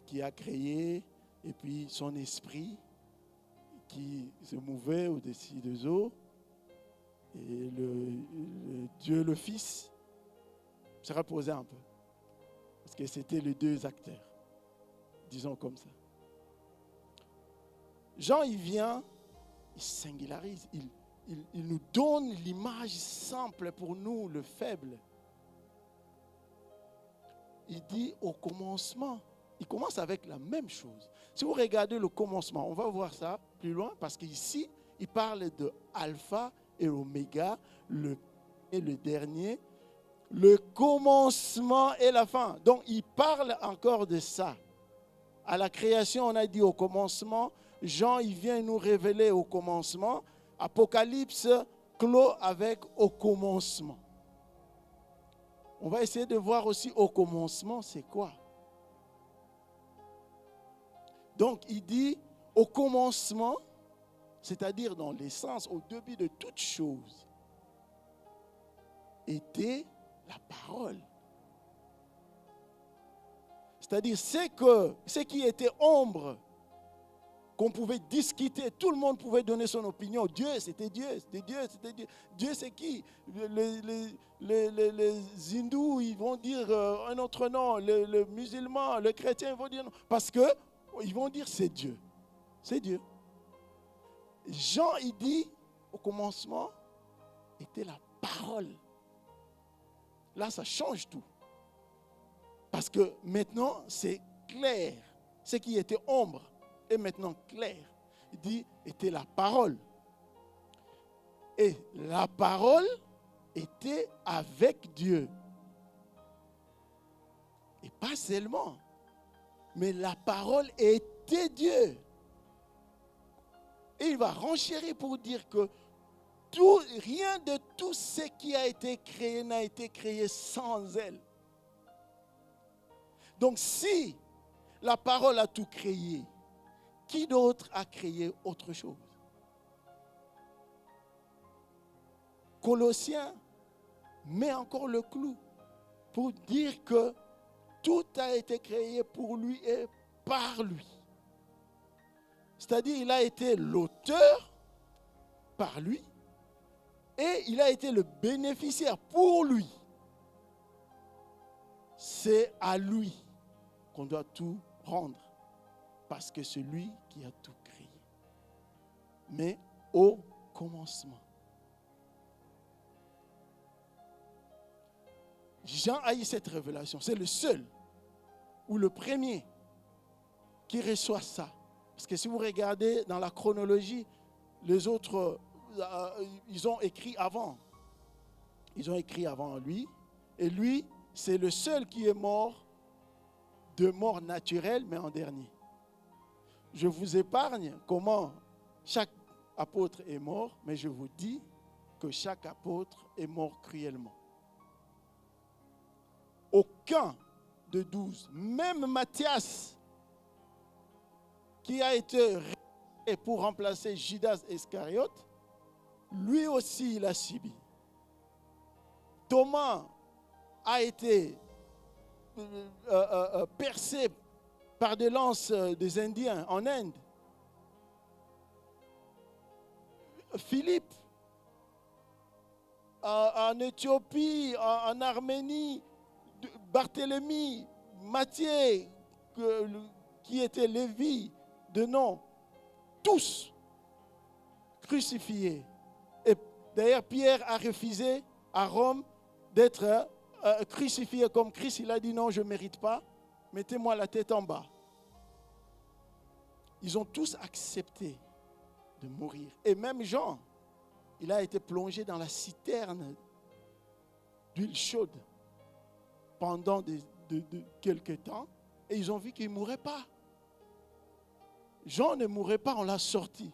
Speaker 4: qui a créé, et puis son esprit qui se mouvait au-dessus des eaux, et le Dieu le Fils se reposait un peu, parce que c'était les deux acteurs, disons comme ça. Jean, il vient, il singularise, il nous donne l'image simple pour nous, le faible. Il dit au commencement, il commence avec la même chose. Si vous regardez le commencement, on va voir ça plus loin, parce qu'ici, il parle de alpha et oméga, le dernier, le commencement et la fin. Donc, il parle encore de ça. À la création, on a dit au commencement. Jean, il vient nous révéler au commencement. Apocalypse clôt avec au commencement. On va essayer de voir aussi au commencement, c'est quoi. Donc, il dit au commencement, c'est-à-dire dans l'essence, au début de toute chose, était la parole. C'est-à-dire ce qui était ombre, qu'on pouvait discuter, tout le monde pouvait donner son opinion. Dieu, c'était Dieu, c'était Dieu, c'était Dieu. Dieu, c'est qui? Les hindous, ils vont dire un autre nom. Les musulmans, les chrétiens, ils vont dire non. Parce qu'ils vont dire c'est Dieu. C'est Dieu. Jean, il dit, au commencement, était la parole. Là, ça change tout. Parce que maintenant, c'est clair. Ce qui était ombre est maintenant clair. Il dit, était la parole. Et la parole était avec Dieu. Et pas seulement, mais la parole était Dieu. Et il va renchérir pour dire que rien de tout ce qui a été créé n'a été créé sans elle. Donc si la parole a tout créé, qui d'autre a créé autre chose? Colossiens met encore le clou pour dire que tout a été créé pour lui et par lui. C'est-à-dire il a été l'auteur par lui et il a été le bénéficiaire pour lui. C'est à lui qu'on doit tout rendre parce que c'est lui qui a tout créé. Mais au commencement. Jean a eu cette révélation. C'est le seul ou le premier qui reçoit ça. Parce que si vous regardez dans la chronologie, les autres, ils ont écrit avant. Ils ont écrit avant lui. Et lui, c'est le seul qui est mort de mort naturelle, mais en dernier. Je vous épargne comment chaque apôtre est mort, mais je vous dis que chaque apôtre est mort cruellement. Aucun de 12. Même Matthias, qui a été révélé pour remplacer Judas Iscariote, lui aussi il a subi. Thomas a été percé par des lances des Indiens en Inde. Philippe, en Éthiopie, en Arménie, Barthélemy, Matthieu, qui était Lévi de nom, tous crucifiés. Et d'ailleurs, Pierre a refusé à Rome d'être crucifié comme Christ. Il a dit non, je ne mérite pas, mettez-moi la tête en bas. Ils ont tous accepté de mourir. Et même Jean, il a été plongé dans la citerne d'huile chaude pendant quelques temps et ils ont vu qu'il ne mourrait pas. Jean ne mourait pas, on l'a sorti.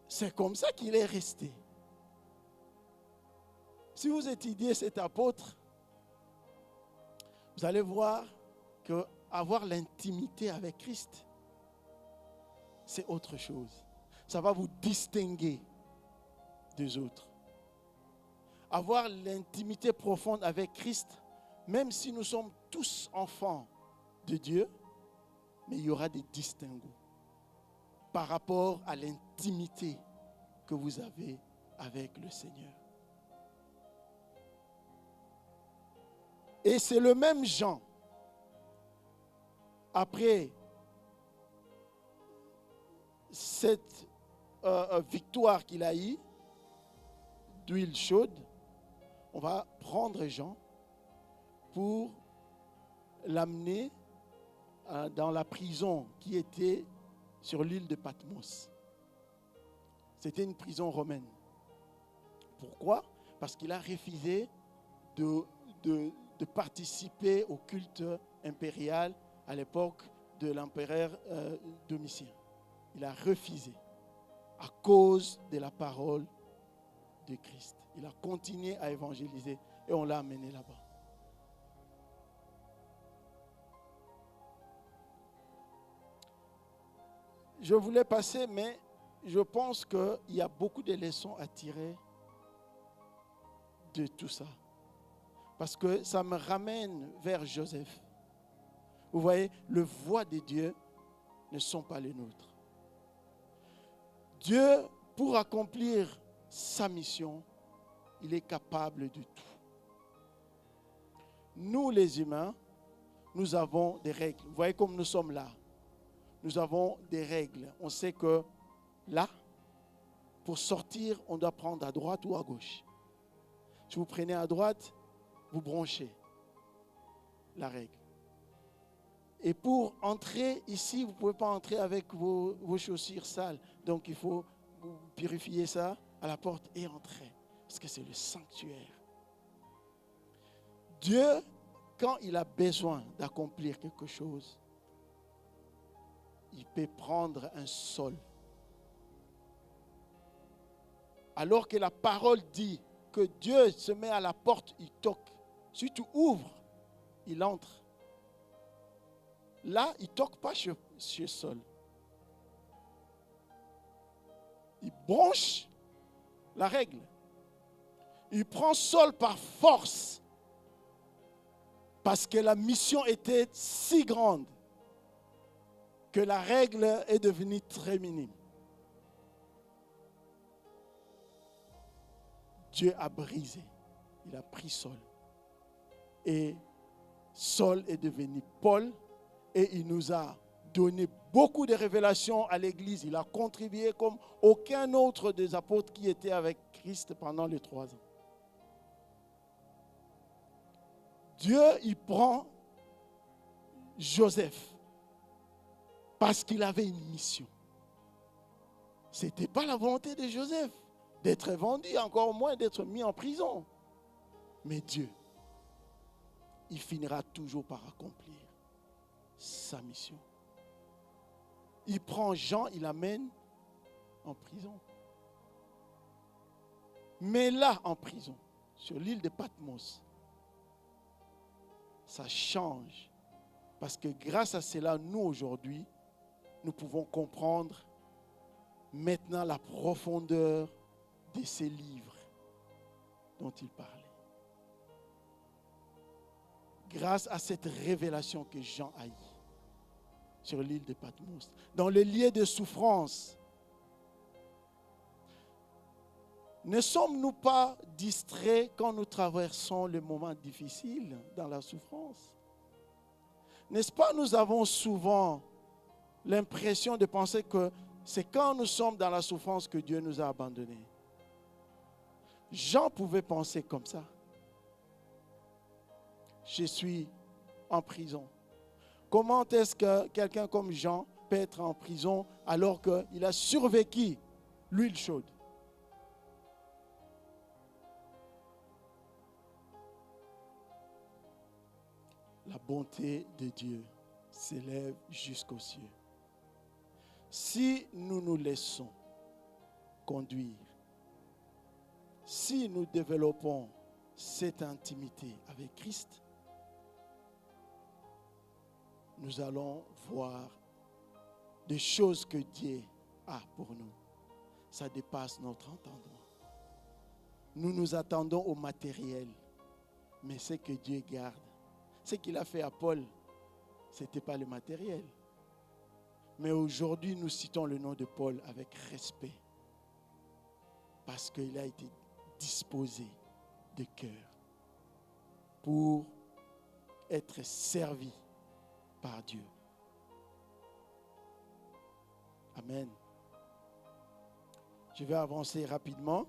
Speaker 4: C'est comme ça qu'il est resté. Si vous étudiez cet apôtre, vous allez voir qu'avoir l'intimité avec Christ, c'est autre chose. Ça va vous distinguer des autres. Avoir l'intimité profonde avec Christ, même si nous sommes tous enfants de Dieu, mais il y aura des distinguos par rapport à l'intimité que vous avez avec le Seigneur. Et c'est le même Jean, après cette victoire qu'il a eue, d'huile chaude, on va prendre Jean pour l'amener dans la prison qui était sur l'île de Patmos. C'était une prison romaine. Pourquoi? Parce qu'il a refusé de participer au culte impérial à l'époque de l'empereur Domitien. Il a refusé à cause de la parole de Christ. Il a continué à évangéliser et on l'a amené là-bas. Je voulais passer, mais je pense qu'il y a beaucoup de leçons à tirer de tout ça. Parce que ça me ramène vers Joseph. Vous voyez, les voies de Dieu ne sont pas les nôtres. Dieu, pour accomplir sa mission, il est capable de tout. Nous, les humains, nous avons des règles. Vous voyez comme nous sommes là. Nous avons des règles. On sait que là, pour sortir, on doit prendre à droite ou à gauche. Si vous prenez à droite, vous branchez la règle. Et pour entrer ici, vous ne pouvez pas entrer avec vos chaussures sales. Donc il faut purifier ça à la porte et entrer. Parce que c'est le sanctuaire. Dieu, quand il a besoin d'accomplir quelque chose, il peut prendre un sol. Alors que la parole dit que Dieu se met à la porte, il toque. Si tu ouvres, il entre. Là, il ne toque pas sur le sol. Il branche la règle. Il prend sol par force. Parce que la mission était si grande que la règle est devenue très minime. Dieu a brisé. Il a pris Saul. Et Saul est devenu Paul. Et il nous a donné beaucoup de révélations à l'Église. Il a contribué comme aucun autre des apôtres qui étaient avec Christ pendant les 3 ans. Dieu, il prend Joseph parce qu'il avait une mission. Ce n'était pas la volonté de Joseph d'être vendu, encore moins d'être mis en prison. Mais Dieu, il finira toujours par accomplir sa mission. Il prend Jean, il l'amène en prison. Mais là, en prison, sur l'île de Patmos, ça change. Parce que grâce à cela, nous aujourd'hui, nous pouvons comprendre maintenant la profondeur de ces livres dont il parlait. Grâce à cette révélation que Jean a eue sur l'île de Patmos, dans le lieu de souffrance, ne sommes-nous pas distraits quand nous traversons les moments difficiles dans la souffrance? N'est-ce pas, nous avons souvent l'impression de penser que c'est quand nous sommes dans la souffrance que Dieu nous a abandonnés. Jean pouvait penser comme ça. Je suis en prison. Comment est-ce que quelqu'un comme Jean peut être en prison alors qu'il a survécu l'huile chaude? La bonté de Dieu s'élève jusqu'aux cieux. Si nous nous laissons conduire, si nous développons cette intimité avec Christ, nous allons voir des choses que Dieu a pour nous. Ça dépasse notre entendement. Nous nous attendons au matériel, mais ce que Dieu garde, ce qu'il a fait à Paul, ce n'était pas le matériel. Mais aujourd'hui, nous citons le nom de Paul avec respect, parce qu'il a été disposé de cœur pour être servi par Dieu. Amen. Je vais avancer rapidement.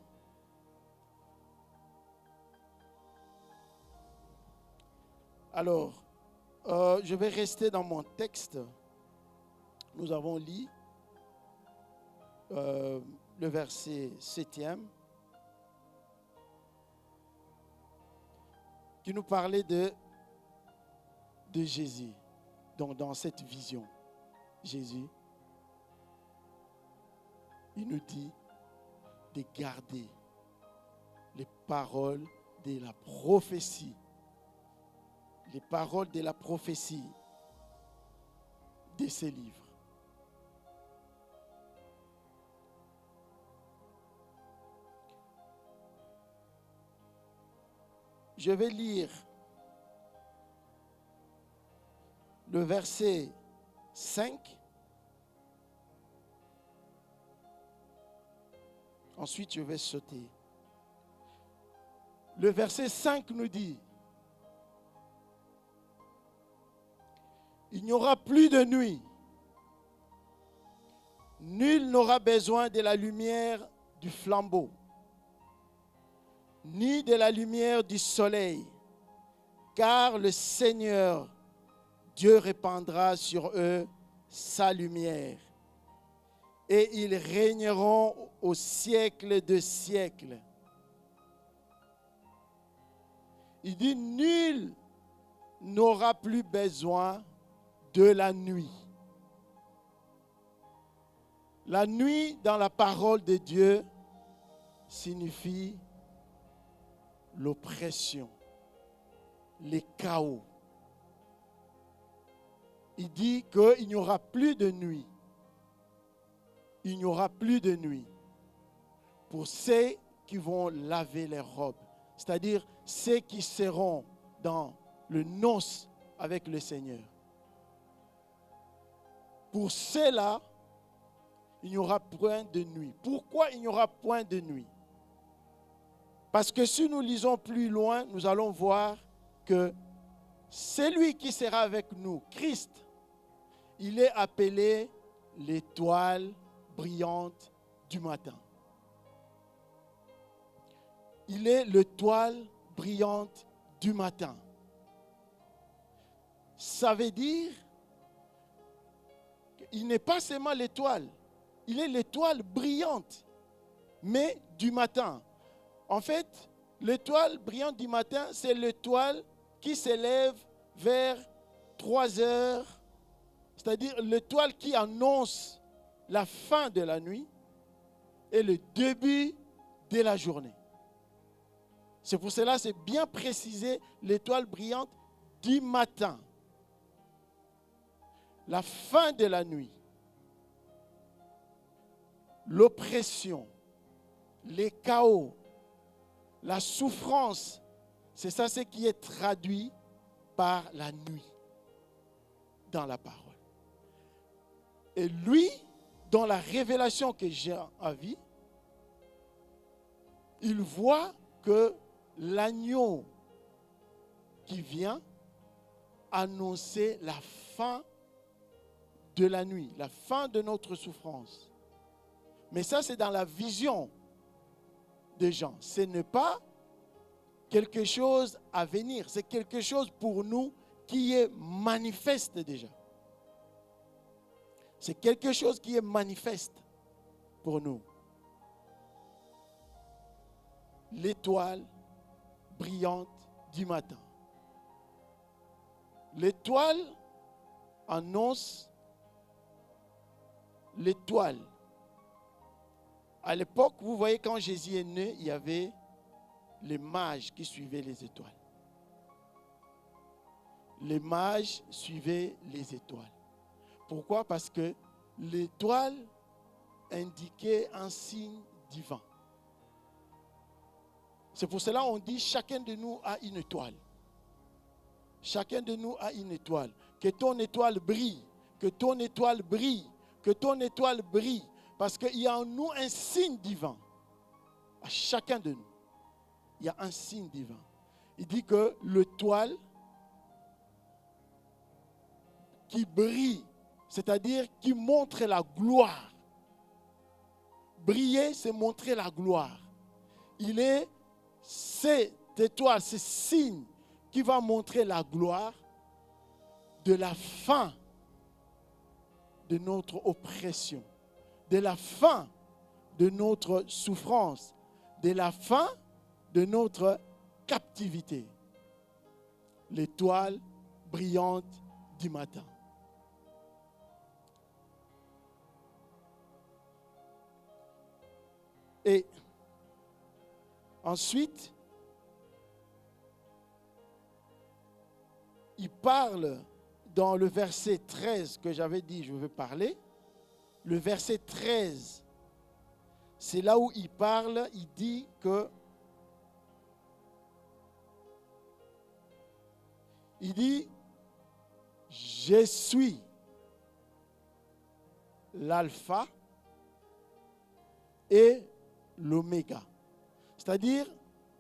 Speaker 4: Alors, je vais rester dans mon texte. Nous avons lu le verset 7e qui nous parlait de Jésus. Donc, dans cette vision, Jésus, il nous dit de garder les paroles de la prophétie. Les paroles de la prophétie de ces livres. Je vais lire le verset 5. Ensuite, je vais sauter. Le verset 5 nous dit: il n'y aura plus de nuit. Nul n'aura besoin de la lumière du flambeau, ni de la lumière du soleil, car le Seigneur, Dieu répandra sur eux sa lumière, et ils régneront au siècle de siècles. Il dit, nul n'aura plus besoin de la nuit. La nuit dans la parole de Dieu signifie l'oppression, les chaos. Il dit qu'il n'y aura plus de nuit. Il n'y aura plus de nuit pour ceux qui vont laver leurs robes, c'est-à-dire ceux qui seront dans le noces avec le Seigneur. Pour ceux-là, il n'y aura point de nuit. Pourquoi il n'y aura point de nuit? Parce que si nous lisons plus loin, nous allons voir que celui qui sera avec nous, Christ, il est appelé l'étoile brillante du matin. Il est l'étoile brillante du matin. Ça veut dire qu'il n'est pas seulement l'étoile, il est l'étoile brillante, mais du matin. En fait, l'étoile brillante du matin, c'est l'étoile qui s'élève vers 3 heures, c'est-à-dire l'étoile qui annonce la fin de la nuit et le début de la journée. C'est pour cela, c'est bien précisé, l'étoile brillante du matin, la fin de la nuit, l'oppression, les chaos, la souffrance, c'est ça ce qui est traduit par la nuit dans la parole. Et lui, dans la révélation que Jean a vue, il voit que l'agneau qui vient annoncer la fin de la nuit, la fin de notre souffrance. Mais ça, c'est dans la vision de Jean. Ce n'est pas quelque chose à venir, c'est quelque chose pour nous qui est manifeste déjà. C'est quelque chose qui est manifeste pour nous. L'étoile brillante du matin. L'étoile annonce l'étoile. À l'époque, vous voyez, quand Jésus est né, il y avait les mages qui suivaient les étoiles. Les mages suivaient les étoiles. Pourquoi? Parce que l'étoile indiquait un signe divin. C'est pour cela qu'on dit chacun de nous a une étoile. Chacun de nous a une étoile. Que ton étoile brille, que ton étoile brille, que ton étoile brille. Parce qu'il y a en nous un signe divin. À chacun de nous, il y a un signe divin. Il dit que l'étoile qui brille, c'est-à-dire qui montre la gloire. Briller, c'est montrer la gloire. Il est cette étoile, ce signe qui va montrer la gloire de la fin de notre oppression, de la fin de notre souffrance, de la fin de notre captivité. L'étoile brillante du matin. Et ensuite, il parle dans le verset 13 que j'avais dit, je veux parler. Le verset 13, c'est là où il parle, il dit que, il dit, je suis l'alpha et l'oméga. C'est-à-dire,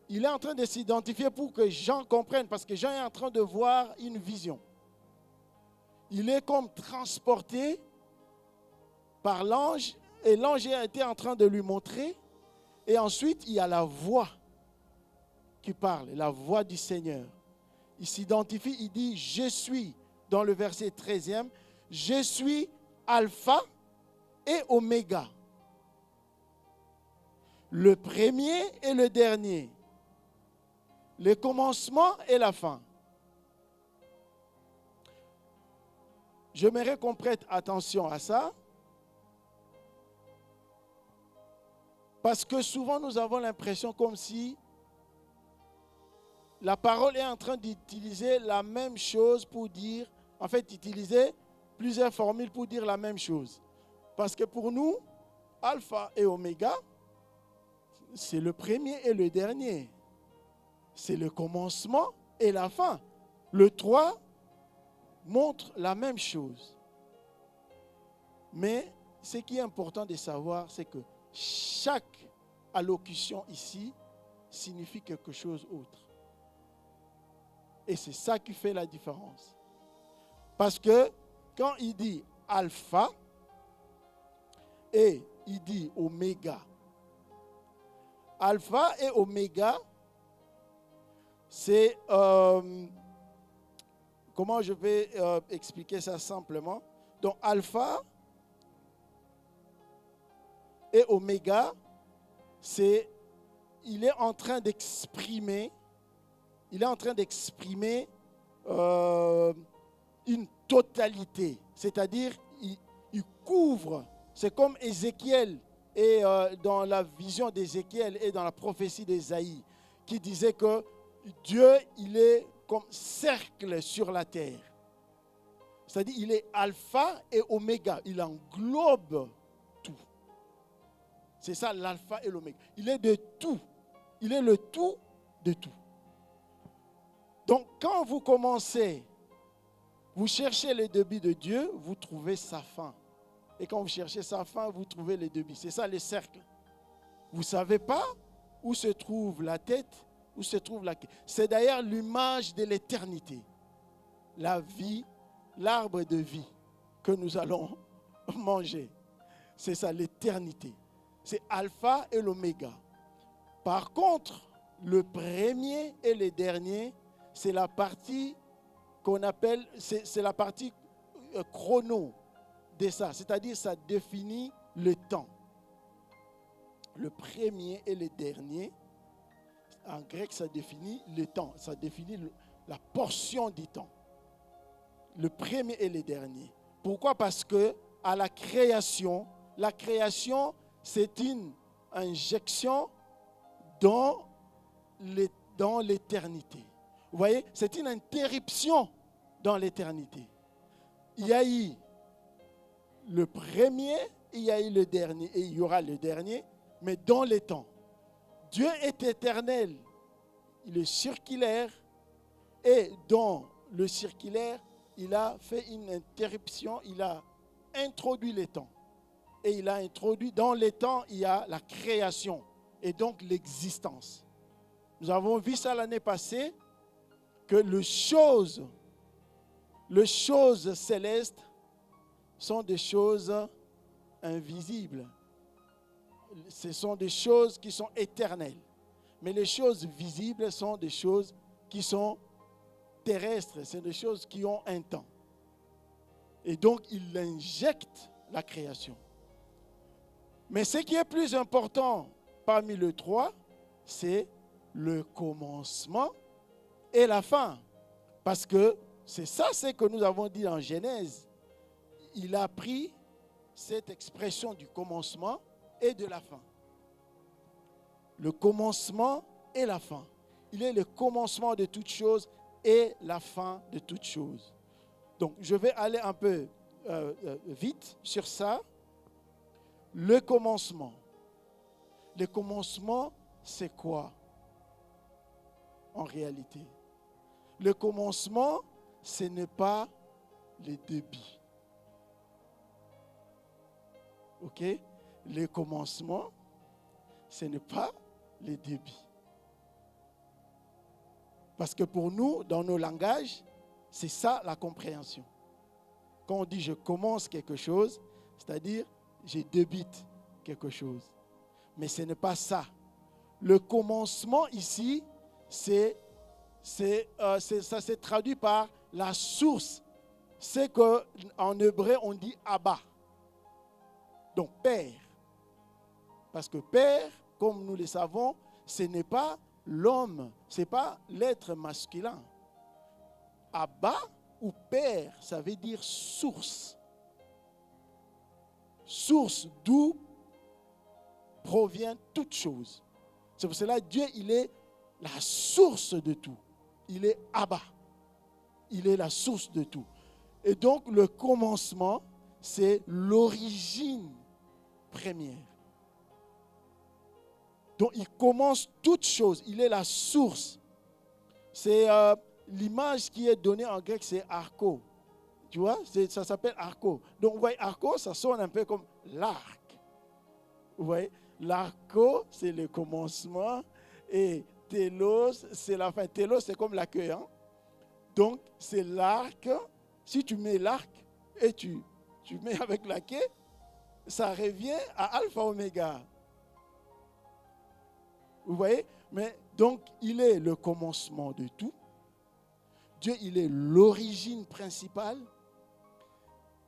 Speaker 4: il est en train de s'identifier pour que Jean comprenne, parce que Jean est en train de voir une vision. Il est comme transporté par l'ange, et l'ange a été en train de lui montrer, et ensuite il y a la voix qui parle, la voix du Seigneur. Il s'identifie, il dit, je suis, dans le verset 13e, je suis alpha et oméga. Le premier et le dernier. Le commencement et la fin. J'aimerais qu'on prête attention à ça. Parce que souvent nous avons l'impression comme si la parole est en train d'utiliser la même chose pour dire, en fait, utiliser plusieurs formules pour dire la même chose. Parce que pour nous, alpha et oméga, c'est le premier et le dernier. C'est le commencement et la fin. Le 3 montre la même chose. Mais ce qui est important de savoir, c'est que chaque allocution ici signifie quelque chose d'autre. Et c'est ça qui fait la différence. Parce que quand il dit alpha et il dit oméga, alpha et oméga, c'est, comment je vais expliquer ça simplement? Donc alpha et oméga, c'est, il est en train d'exprimer une totalité. C'est-à-dire, il couvre, c'est comme Ézéchiel, et dans la vision d'Ézéchiel et dans la prophétie d'Ésaïe, qui disait que Dieu, il est comme cercle sur la terre. C'est-à-dire, il est alpha et oméga. Il englobe tout. C'est ça l'alpha et l'oméga. Il est de tout. Il est le tout de tout. Donc, quand vous commencez, vous cherchez les débits de Dieu, vous trouvez sa fin. Et quand vous cherchez sa fin, vous trouvez les débits. C'est ça le cercle. Vous ne savez pas où se trouve la tête, où se trouve la queue. C'est d'ailleurs l'image de l'éternité. La vie, l'arbre de vie que nous allons manger. C'est ça, l'éternité. C'est alpha et l'oméga. Par contre, le premier et le dernier, c'est la partie qu'on appelle, c'est la partie chrono de ça. C'est-à-dire, ça définit le temps. Le premier et le dernier, en grec, ça définit le temps. Ça définit la portion du temps. Le premier et le dernier. Pourquoi? Parce que à la création, c'est une injection dans l'éternité. Vous voyez, c'est une interruption dans l'éternité. Il y a eu le premier, il y a eu le dernier, et il y aura le dernier, mais dans les temps. Dieu est éternel, il est circulaire, et dans le circulaire, il a fait une interruption, il a introduit les temps. Et il a introduit, dans les temps, il y a la création, et donc l'existence. Nous avons vu ça l'année passée, que les choses célestes sont des choses invisibles. Ce sont des choses qui sont éternelles. Mais les choses visibles sont des choses qui sont terrestres. C'est des choses qui ont un temps. Et donc, il injecte la création. Mais ce qui est plus important parmi les trois, c'est le commencement et la fin. Parce que c'est ça ce que nous avons dit en Genèse. Il a pris cette expression du commencement et de la fin. Le commencement et la fin. Il est le commencement de toutes choses et la fin de toutes choses. Donc, je vais aller un peu vite sur ça. Le commencement. Le commencement, c'est quoi en réalité? Le commencement, ce n'est pas les débits. Ok? Le commencement, ce n'est pas les débits. Parce que pour nous, dans nos langages, c'est ça la compréhension. Quand on dit je commence quelque chose, c'est-à-dire je débite quelque chose. Mais ce n'est pas ça. Le commencement ici, ça se traduit par la source. C'est qu'en hébreu, on dit Abba. Donc, Père. Parce que Père, comme nous le savons, ce n'est pas l'homme, ce n'est pas l'être masculin. Abba ou Père, ça veut dire source. Source d'où provient toute chose. C'est pour cela que Dieu, il est la source de tout. Il est Abba. Il est la source de tout. Et donc, le commencement, c'est l'origine première. Donc, il commence toute chose. Il est la source. C'est l'image qui est donnée en grec, c'est arco. Tu vois, ça s'appelle arco. Donc, vous voyez, arco, ça sonne un peu comme l'arc. Vous voyez, l'arco, c'est le commencement. Et télos, c'est la fin. Télos, c'est comme la queue. Hein? Donc, c'est l'arc. Si tu mets l'arc et tu mets avec la queue, ça revient à alpha oméga. Vous voyez? Mais donc, il est le commencement de tout. Dieu, il est l'origine principale.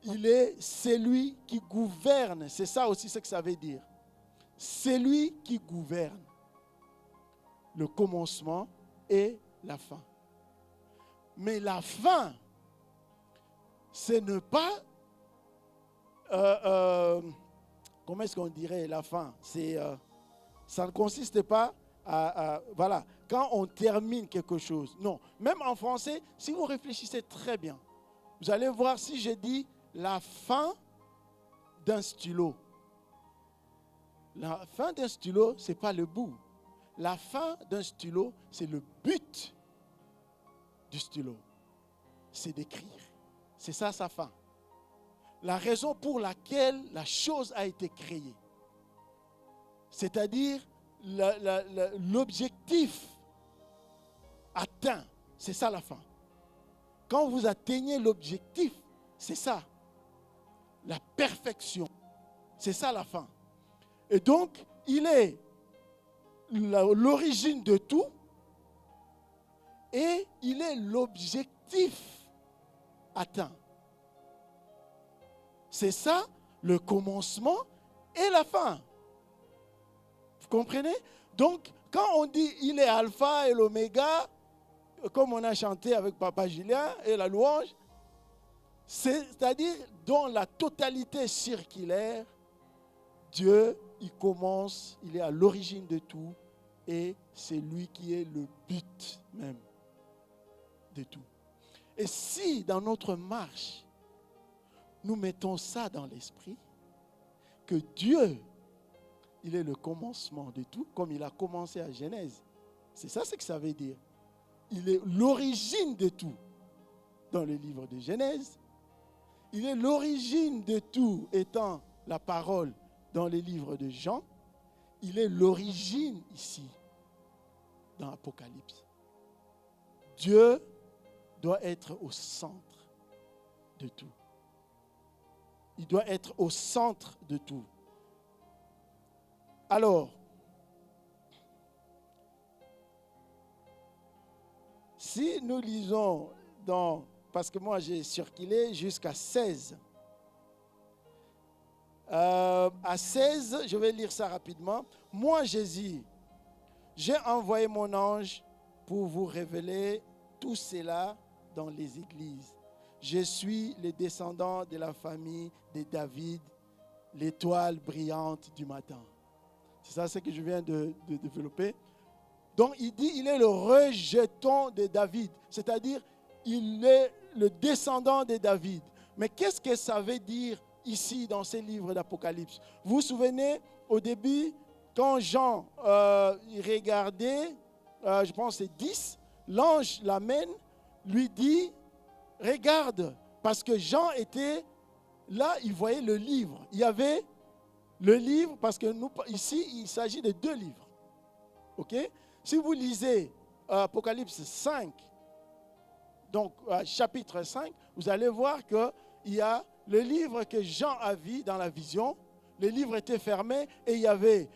Speaker 4: Il est celui qui gouverne. C'est ça aussi ce que ça veut dire. C'est lui qui gouverne. Le commencement et la fin. Mais la fin, ce n'est pas... comment est-ce qu'on dirait la fin? Ça ne consiste pas à... Voilà. quand on termine quelque chose. Non, même en français, si vous réfléchissez très bien, vous allez voir si je dis la fin d'un stylo. La fin d'un stylo, ce n'est pas le bout. La fin d'un stylo, c'est le but du stylo. C'est d'écrire. C'est ça sa fin. La raison pour laquelle la chose a été créée. C'est-à-dire l'objectif atteint. C'est ça la fin. Quand vous atteignez l'objectif, c'est ça. La perfection. C'est ça la fin. Et donc, il est l'origine de tout et il est l'objectif atteint. C'est ça le commencement et la fin. Vous comprenez? Donc, quand on dit il est alpha et l'oméga, comme on a chanté avec Papa Julien et la louange, c'est-à-dire dans la totalité circulaire, Dieu, il commence, il est à l'origine de tout et c'est lui qui est le but même de tout. Et si dans notre marche, nous mettons ça dans l'esprit, que Dieu, il est le commencement de tout, comme il a commencé à Genèse. C'est ça ce que ça veut dire. Il est l'origine de tout dans le livre de Genèse. Il est l'origine de tout étant la parole dans les livres de Jean. Il est l'origine ici dans l'Apocalypse. Dieu doit être au centre de tout. Il doit être au centre de tout. Alors, si nous lisons parce que moi j'ai circulé jusqu'à 16. À 16, je vais lire ça rapidement. Moi, Jésus, j'ai envoyé mon ange pour vous révéler tout cela dans les églises. Je suis le descendant de la famille de David, l'étoile brillante du matin. C'est ça ce que je viens de développer. Donc, il dit, il est le rejeton de David. C'est-à-dire, il est le descendant de David. Mais qu'est-ce que ça veut dire ici dans ces livres d'Apocalypse? Vous vous souvenez, au début, quand Jean regardait, je pense que c'est 10, l'ange l'amène, lui dit, regarde, parce que Jean était là, il voyait le livre. Il y avait le livre, parce que nous, ici, il s'agit de 2 livres. OK? Si vous lisez Apocalypse 5, donc chapitre 5, vous allez voir qu'il y a le livre que Jean a vu dans la vision. Le livre était fermé et il y avait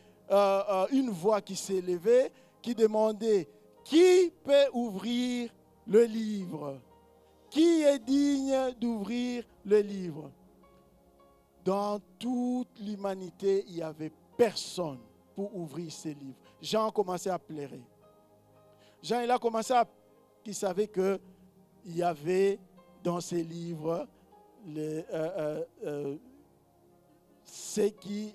Speaker 4: une voix qui s'est levée qui demandait « Qui peut ouvrir le livre? Qui est digne d'ouvrir le livre ?» Dans toute l'humanité, il n'y avait personne pour ouvrir ces livres. Jean a commencé à pleurer. Jean, il a commencé à... Il savait qu'il y avait dans ces livres ce qui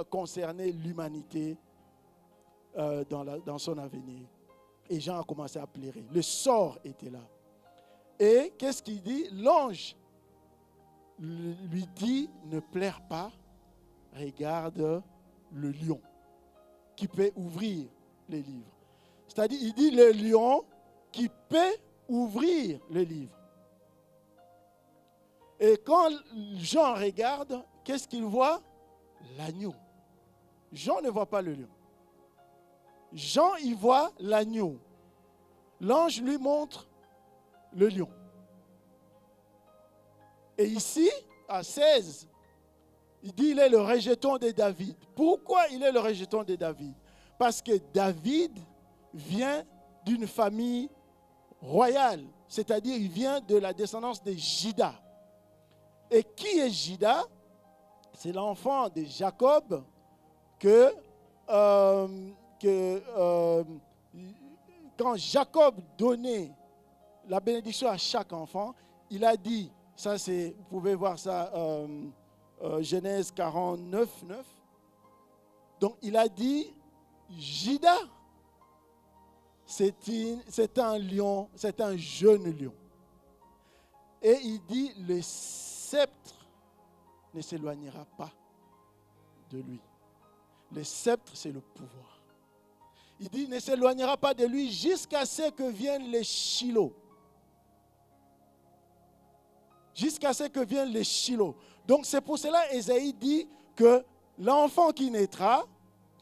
Speaker 4: concernait l'humanité dans son avenir. Et Jean a commencé à pleurer. Le sort était là. Et qu'est-ce qu'il dit? L'ange lui dit, ne pleure pas, regarde le lion qui peut ouvrir les livres. C'est-à-dire, il dit le lion qui peut ouvrir le livre. Et quand Jean regarde, qu'est-ce qu'il voit? L'agneau. Jean ne voit pas le lion. Jean, il voit l'agneau. L'ange lui montre le lion. Et ici, à 16, il dit il est le rejeton de David. Pourquoi il est le rejeton de David? Parce que David vient d'une famille royale, c'est-à-dire il vient de la descendance de Juda. Et qui est Juda? C'est l'enfant de Jacob quand Jacob donnait la bénédiction à chaque enfant, il a dit, ça c'est, vous pouvez voir ça, Genèse 49, 9. Donc il a dit, Juda, c'est un lion, c'est un jeune lion. Et il dit, le sceptre ne s'éloignera pas de lui. Le sceptre, c'est le pouvoir. Il dit, ne s'éloignera pas de lui jusqu'à ce que viennent les Shiloh. Jusqu'à ce que viennent les Shiloh. Donc c'est pour cela Ésaïe dit que l'enfant qui naîtra,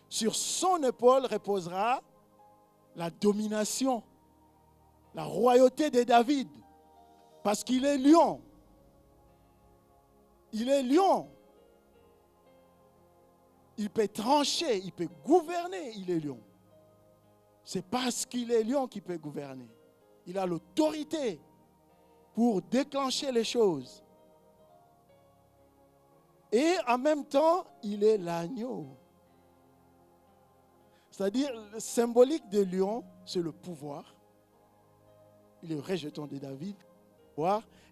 Speaker 4: sur son épaule reposera la domination, la royauté de David. Parce qu'il est lion. Il est lion. Il peut trancher, il peut gouverner, il est lion. C'est parce qu'il est lion qu'il peut gouverner. Il a l'autorité pour déclencher les choses. Et en même temps, il est l'agneau. C'est-à-dire, le symbolique de lion, c'est le pouvoir. Il est le rejeton de David.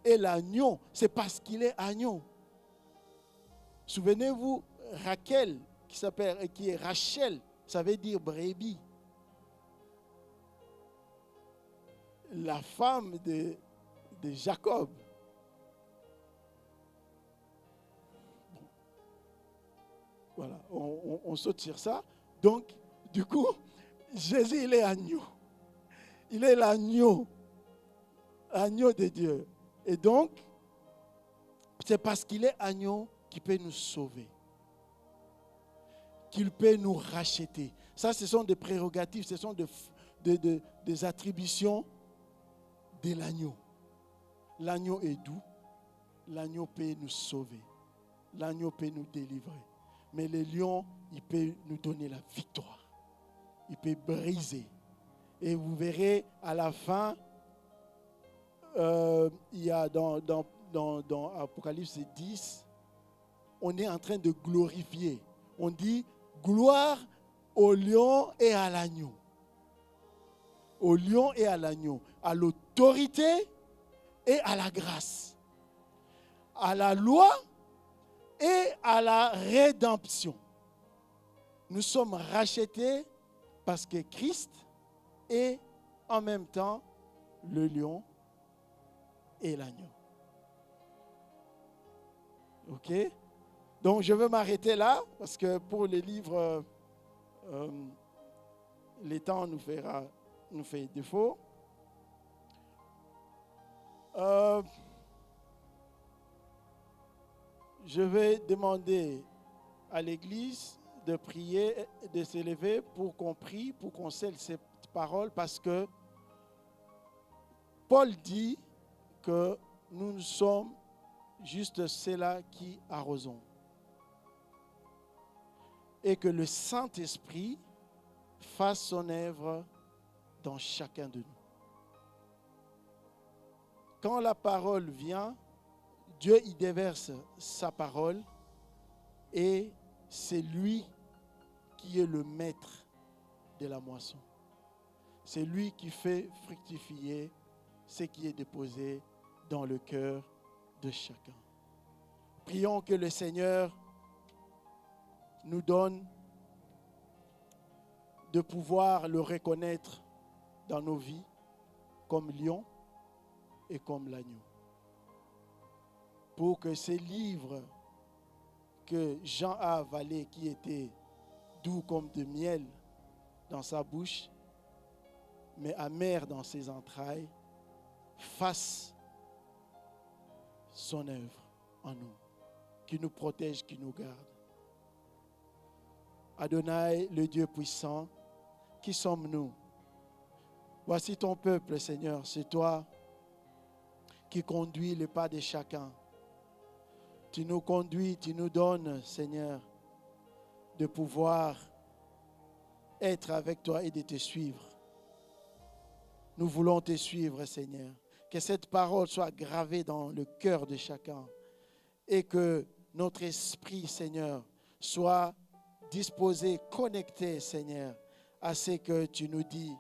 Speaker 4: Et l'agneau, c'est parce qu'il est agneau. Souvenez-vous, Rachel, qui est Rachel, ça veut dire brebis. La femme de Jacob. Voilà, on saute sur ça. Donc, du coup, Jésus, il est agneau. Il est l'agneau. Agneau de Dieu. Et donc, c'est parce qu'il est agneau qu'il peut nous sauver. Qu'il peut nous racheter. Ça, ce sont des prérogatives, ce sont des attributions de l'agneau. L'agneau est doux. L'agneau peut nous sauver. L'agneau peut nous délivrer. Mais le lion, il peut nous donner la victoire. Il peut briser. Et vous verrez à la fin, il y a dans Apocalypse 10, on est en train de glorifier. On dit gloire au lion et à l'agneau. Au lion et à l'agneau. À l'autorité et à la grâce. À la loi et à la rédemption. Nous sommes rachetés parce que Christ est en même temps le lion et l'agneau. Ok? Donc je vais m'arrêter là parce que pour les livres, le temps nous fait défaut. Je vais demander à l'Église de prier, de s'élever pour qu'on prie, pour qu'on scelle ces paroles, parce que Paul dit que nous sommes juste ceux-là qui arrosons. Et que le Saint-Esprit fasse son œuvre dans chacun de nous. Quand la parole vient, Dieu y déverse sa parole et c'est lui qui est le maître de la moisson. C'est lui qui fait fructifier ce qui est déposé dans le cœur de chacun. Prions que le Seigneur nous donne de pouvoir le reconnaître dans nos vies comme lion et comme l'agneau. Pour que ces livres que Jean a avalés, qui étaient doux comme de miel dans sa bouche, mais amers dans ses entrailles, fassent son œuvre en nous, qui nous protège, qui nous garde. Adonai, le Dieu puissant, qui sommes-nous? Voici ton peuple, Seigneur, c'est toi qui conduis les pas de chacun. Tu nous conduis, tu nous donnes, Seigneur, de pouvoir être avec toi et de te suivre. Nous voulons te suivre, Seigneur. Que cette parole soit gravée dans le cœur de chacun et que notre esprit, Seigneur, soit disposé, connecté, Seigneur, à ce que tu nous dis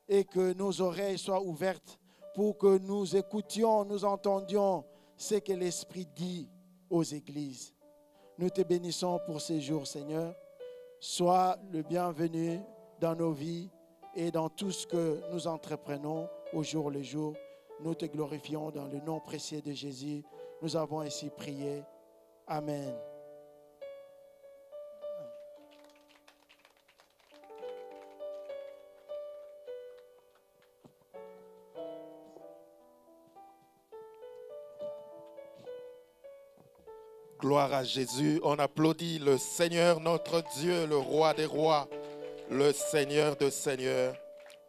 Speaker 4: et que nos oreilles soient ouvertes pour que nous écoutions, nous entendions ce que l'Esprit dit aux églises. Nous te bénissons pour ces jours, Seigneur. Sois le bienvenu dans nos vies et dans tout ce que nous entreprenons au jour le jour. Nous te glorifions dans le nom précieux de Jésus. Nous avons ainsi prié. Amen.
Speaker 3: Gloire à Jésus. On applaudit le Seigneur, notre Dieu, le roi des rois, le Seigneur de seigneurs.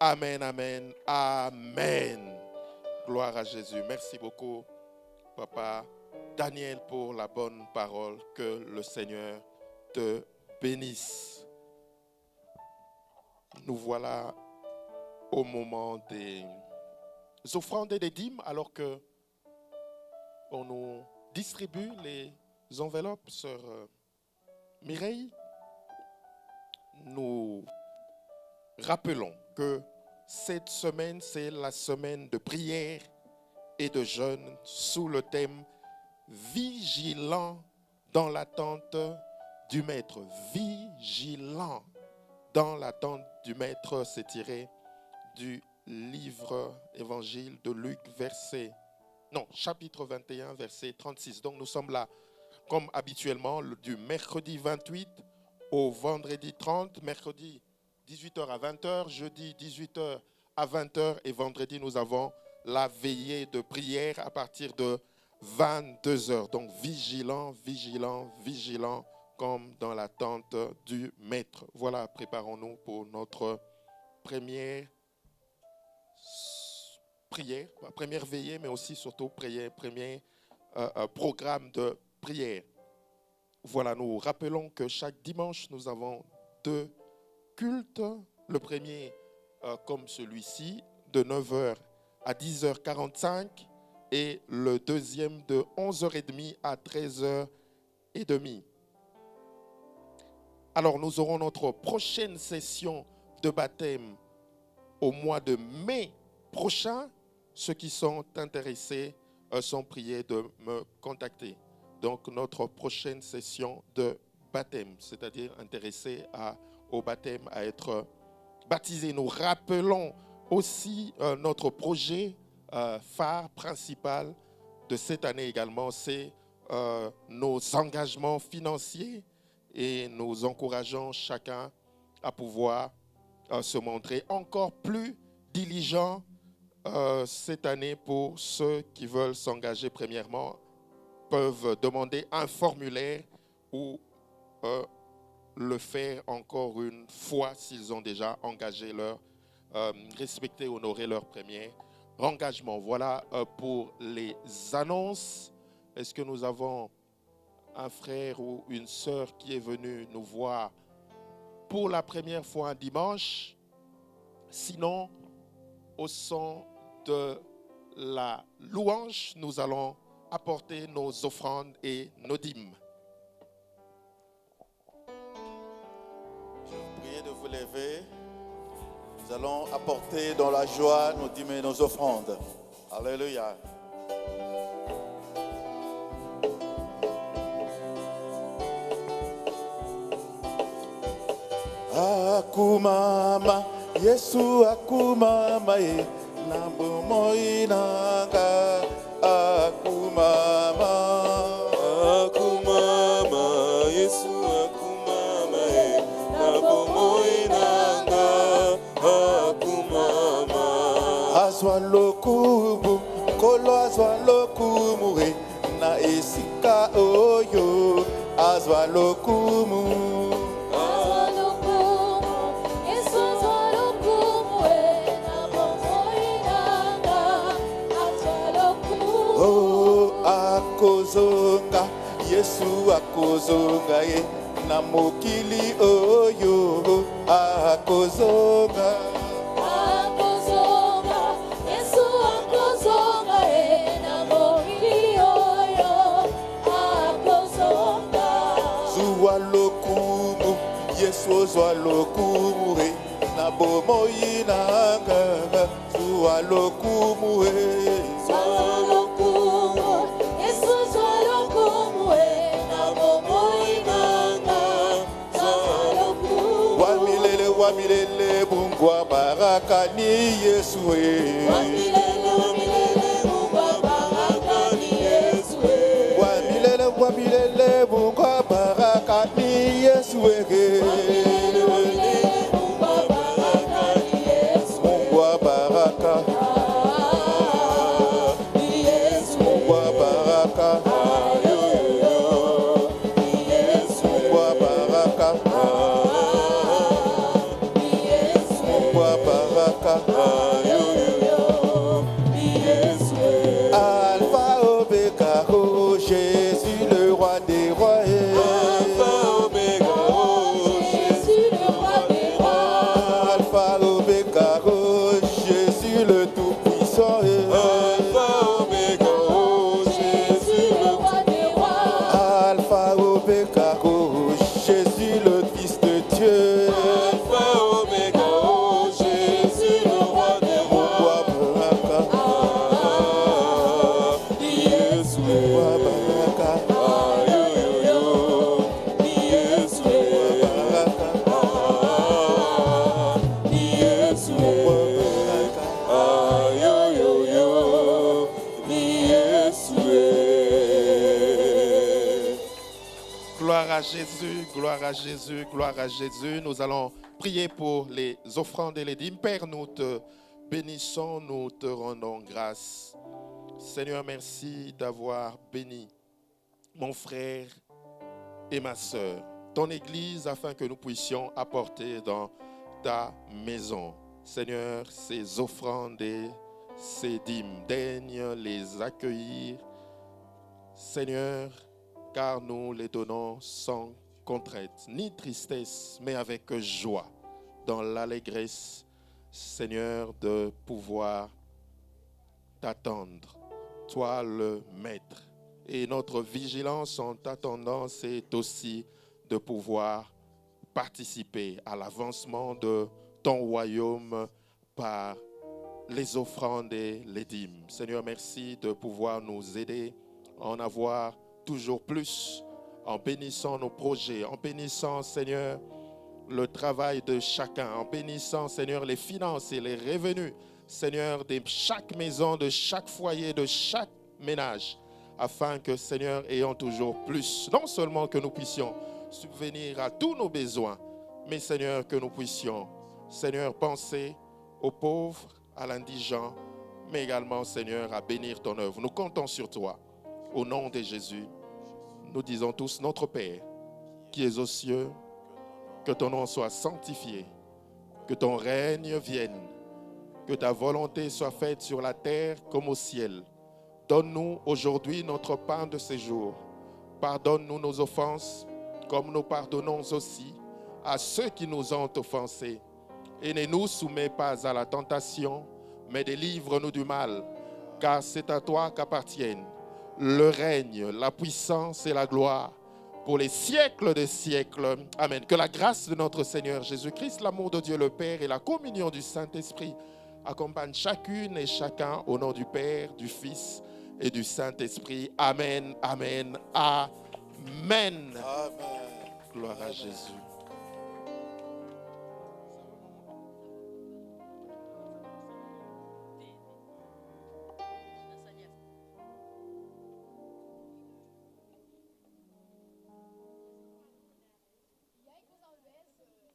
Speaker 3: Amen, amen, amen. Gloire à Jésus. Merci beaucoup, Papa Daniel, pour la bonne parole. Que le Seigneur te bénisse. Nous voilà au moment des offrandes et des dîmes, alors que on nous distribue les enveloppes, sœur Mireille. Nous rappelons que cette semaine, c'est la semaine de prière et de jeûne sous le thème « Vigilant dans l'attente du Maître ». Vigilant dans l'attente du Maître, c'est tiré du livre évangile de Luc, chapitre 21, verset 36. Donc nous sommes là, comme habituellement, du mercredi 28 au vendredi 30, mercredi 18h à 20h, jeudi 18h à 20h et vendredi nous avons la veillée de prière à partir de 22h. Donc vigilant, vigilant, vigilant comme dans l'attente du Maître. Voilà, préparons-nous pour notre première prière, première veillée, mais aussi surtout premier programme de prière. Voilà, nous rappelons que chaque dimanche, nous avons 2 cultes. Le premier, comme celui-ci, de 9h à 10h45 et le deuxième de 11h30 à 13h30. Alors, nous aurons notre prochaine session de baptême au mois de mai prochain. Ceux qui sont intéressés sont priés de me contacter. Donc, notre prochaine session de baptême, c'est-à-dire intéressés au baptême, à être baptisés. Nous rappelons aussi notre projet phare principal de cette année également, c'est nos engagements financiers et nous encourageons chacun à pouvoir se montrer encore plus diligent cette année. Pour ceux qui veulent s'engager, premièrement, peuvent demander un formulaire ou le faire encore une fois s'ils ont déjà engagé respecté, honoré leur premier engagement. Voilà pour les annonces. Est-ce que nous avons un frère ou une sœur qui est venu nous voir pour la première fois un dimanche? Sinon, au son de la louange, nous allons apporter nos offrandes et nos dîmes.
Speaker 1: Je vous prie de vous lever. Nous allons apporter dans la joie nos dîmes et nos offrandes. Alléluia. Akumama, Yesu akumama ye, nambo moinanga. Akumama,
Speaker 3: akumama, Yesu akumama ye, nambo moinanga. Akumama,
Speaker 1: azwa lokumu, kolo azwa lokumu we, na esika oyo, azwa lokumu. Akozonga, Yesu akozonga ye, na mokili oyo, akozonga.
Speaker 2: Akozonga, Yesu akozonga ye, na mokili oyo, akozonga.
Speaker 1: Zwa lokumu, Yesu zwa lokumu he, na bomoi nanga, zwa lokumu he. Wamilele bungu Mungwa baraka ni Yesu e.
Speaker 2: Wa milele, Mungu wa baraka ni Yesu.
Speaker 1: Wa milele, mungwa baraka ni Yesu e.
Speaker 2: Mungu wa baraka ni Yesu.
Speaker 1: Mungwa baraka.
Speaker 2: Ni Yesu.
Speaker 1: Mungwa baraka.
Speaker 2: Ni Yesu.
Speaker 1: Mungwa baraka.
Speaker 2: Ni Yesu.
Speaker 1: Mungwa baraka.
Speaker 2: Ni Yesu.
Speaker 1: Alpha Omega, oh Jésus le roi des rois. Alpha Omega, oh
Speaker 2: Jésus le roi des rois.
Speaker 1: Alpha Omega, oh Jésus le tout-puissant. Alpha Omega, oh
Speaker 2: Jésus le roi des rois.
Speaker 1: Alpha Omega, oh Jésus le Fils de Dieu. Alpha Omega, oh
Speaker 2: Jésus le roi des rois.
Speaker 1: Mungwa baraka.
Speaker 2: Ni Yesu.
Speaker 1: Mungwa baraka.
Speaker 2: Ni Yesu.
Speaker 1: Baraka.
Speaker 2: Ni Yesu.
Speaker 1: Mungwa baraka.
Speaker 2: Ni Yesu.
Speaker 3: Gloire à Jésus, gloire à Jésus, gloire à Jésus. Nous allons prier pour les offrandes et les dîmes. Père, nous te bénissons, nous te rendons grâce. Seigneur, merci d'avoir béni mon frère et ma sœur, ton Église, afin que nous puissions apporter dans ta maison. Seigneur, ces offrandes et ces dîmes, daigne les accueillir. Seigneur, car nous les donnons sans contrainte, ni tristesse, mais avec joie, dans l'allégresse, Seigneur, de pouvoir t'attendre, toi le Maître. Et notre vigilance en t'attendant, c'est aussi de pouvoir participer à l'avancement de ton royaume par les offrandes et les dîmes. Seigneur, merci de pouvoir nous aider à en avoir toujours plus, en bénissant nos projets, en bénissant, Seigneur, le travail de chacun, en bénissant, Seigneur, les finances et les revenus, Seigneur, de chaque maison, de chaque foyer, de chaque ménage, afin que, Seigneur, ayons toujours plus, non seulement que nous puissions subvenir à tous nos besoins, mais, Seigneur, que nous puissions, Seigneur, penser aux pauvres, à l'indigent, mais également, Seigneur, à bénir ton œuvre. Nous comptons sur toi. Au nom de Jésus, nous disons tous, notre Père, qui es aux cieux, que ton nom soit sanctifié, que ton règne vienne, que ta volonté soit faite sur la terre comme au ciel. Donne-nous aujourd'hui notre pain de ce jour. Pardonne-nous nos offenses, comme nous pardonnons aussi à ceux qui nous ont offensés. Et ne nous soumets pas à la tentation, mais délivre-nous du mal, car c'est à toi qu'appartiennent le règne, la puissance et la gloire pour les siècles des siècles. Amen. Que la grâce de notre Seigneur Jésus-Christ, l'amour de Dieu le Père et la communion du Saint-Esprit accompagnent chacune et chacun au nom du Père, du Fils et du Saint-Esprit. Amen, amen, amen.
Speaker 1: Amen.
Speaker 3: Gloire à Jésus.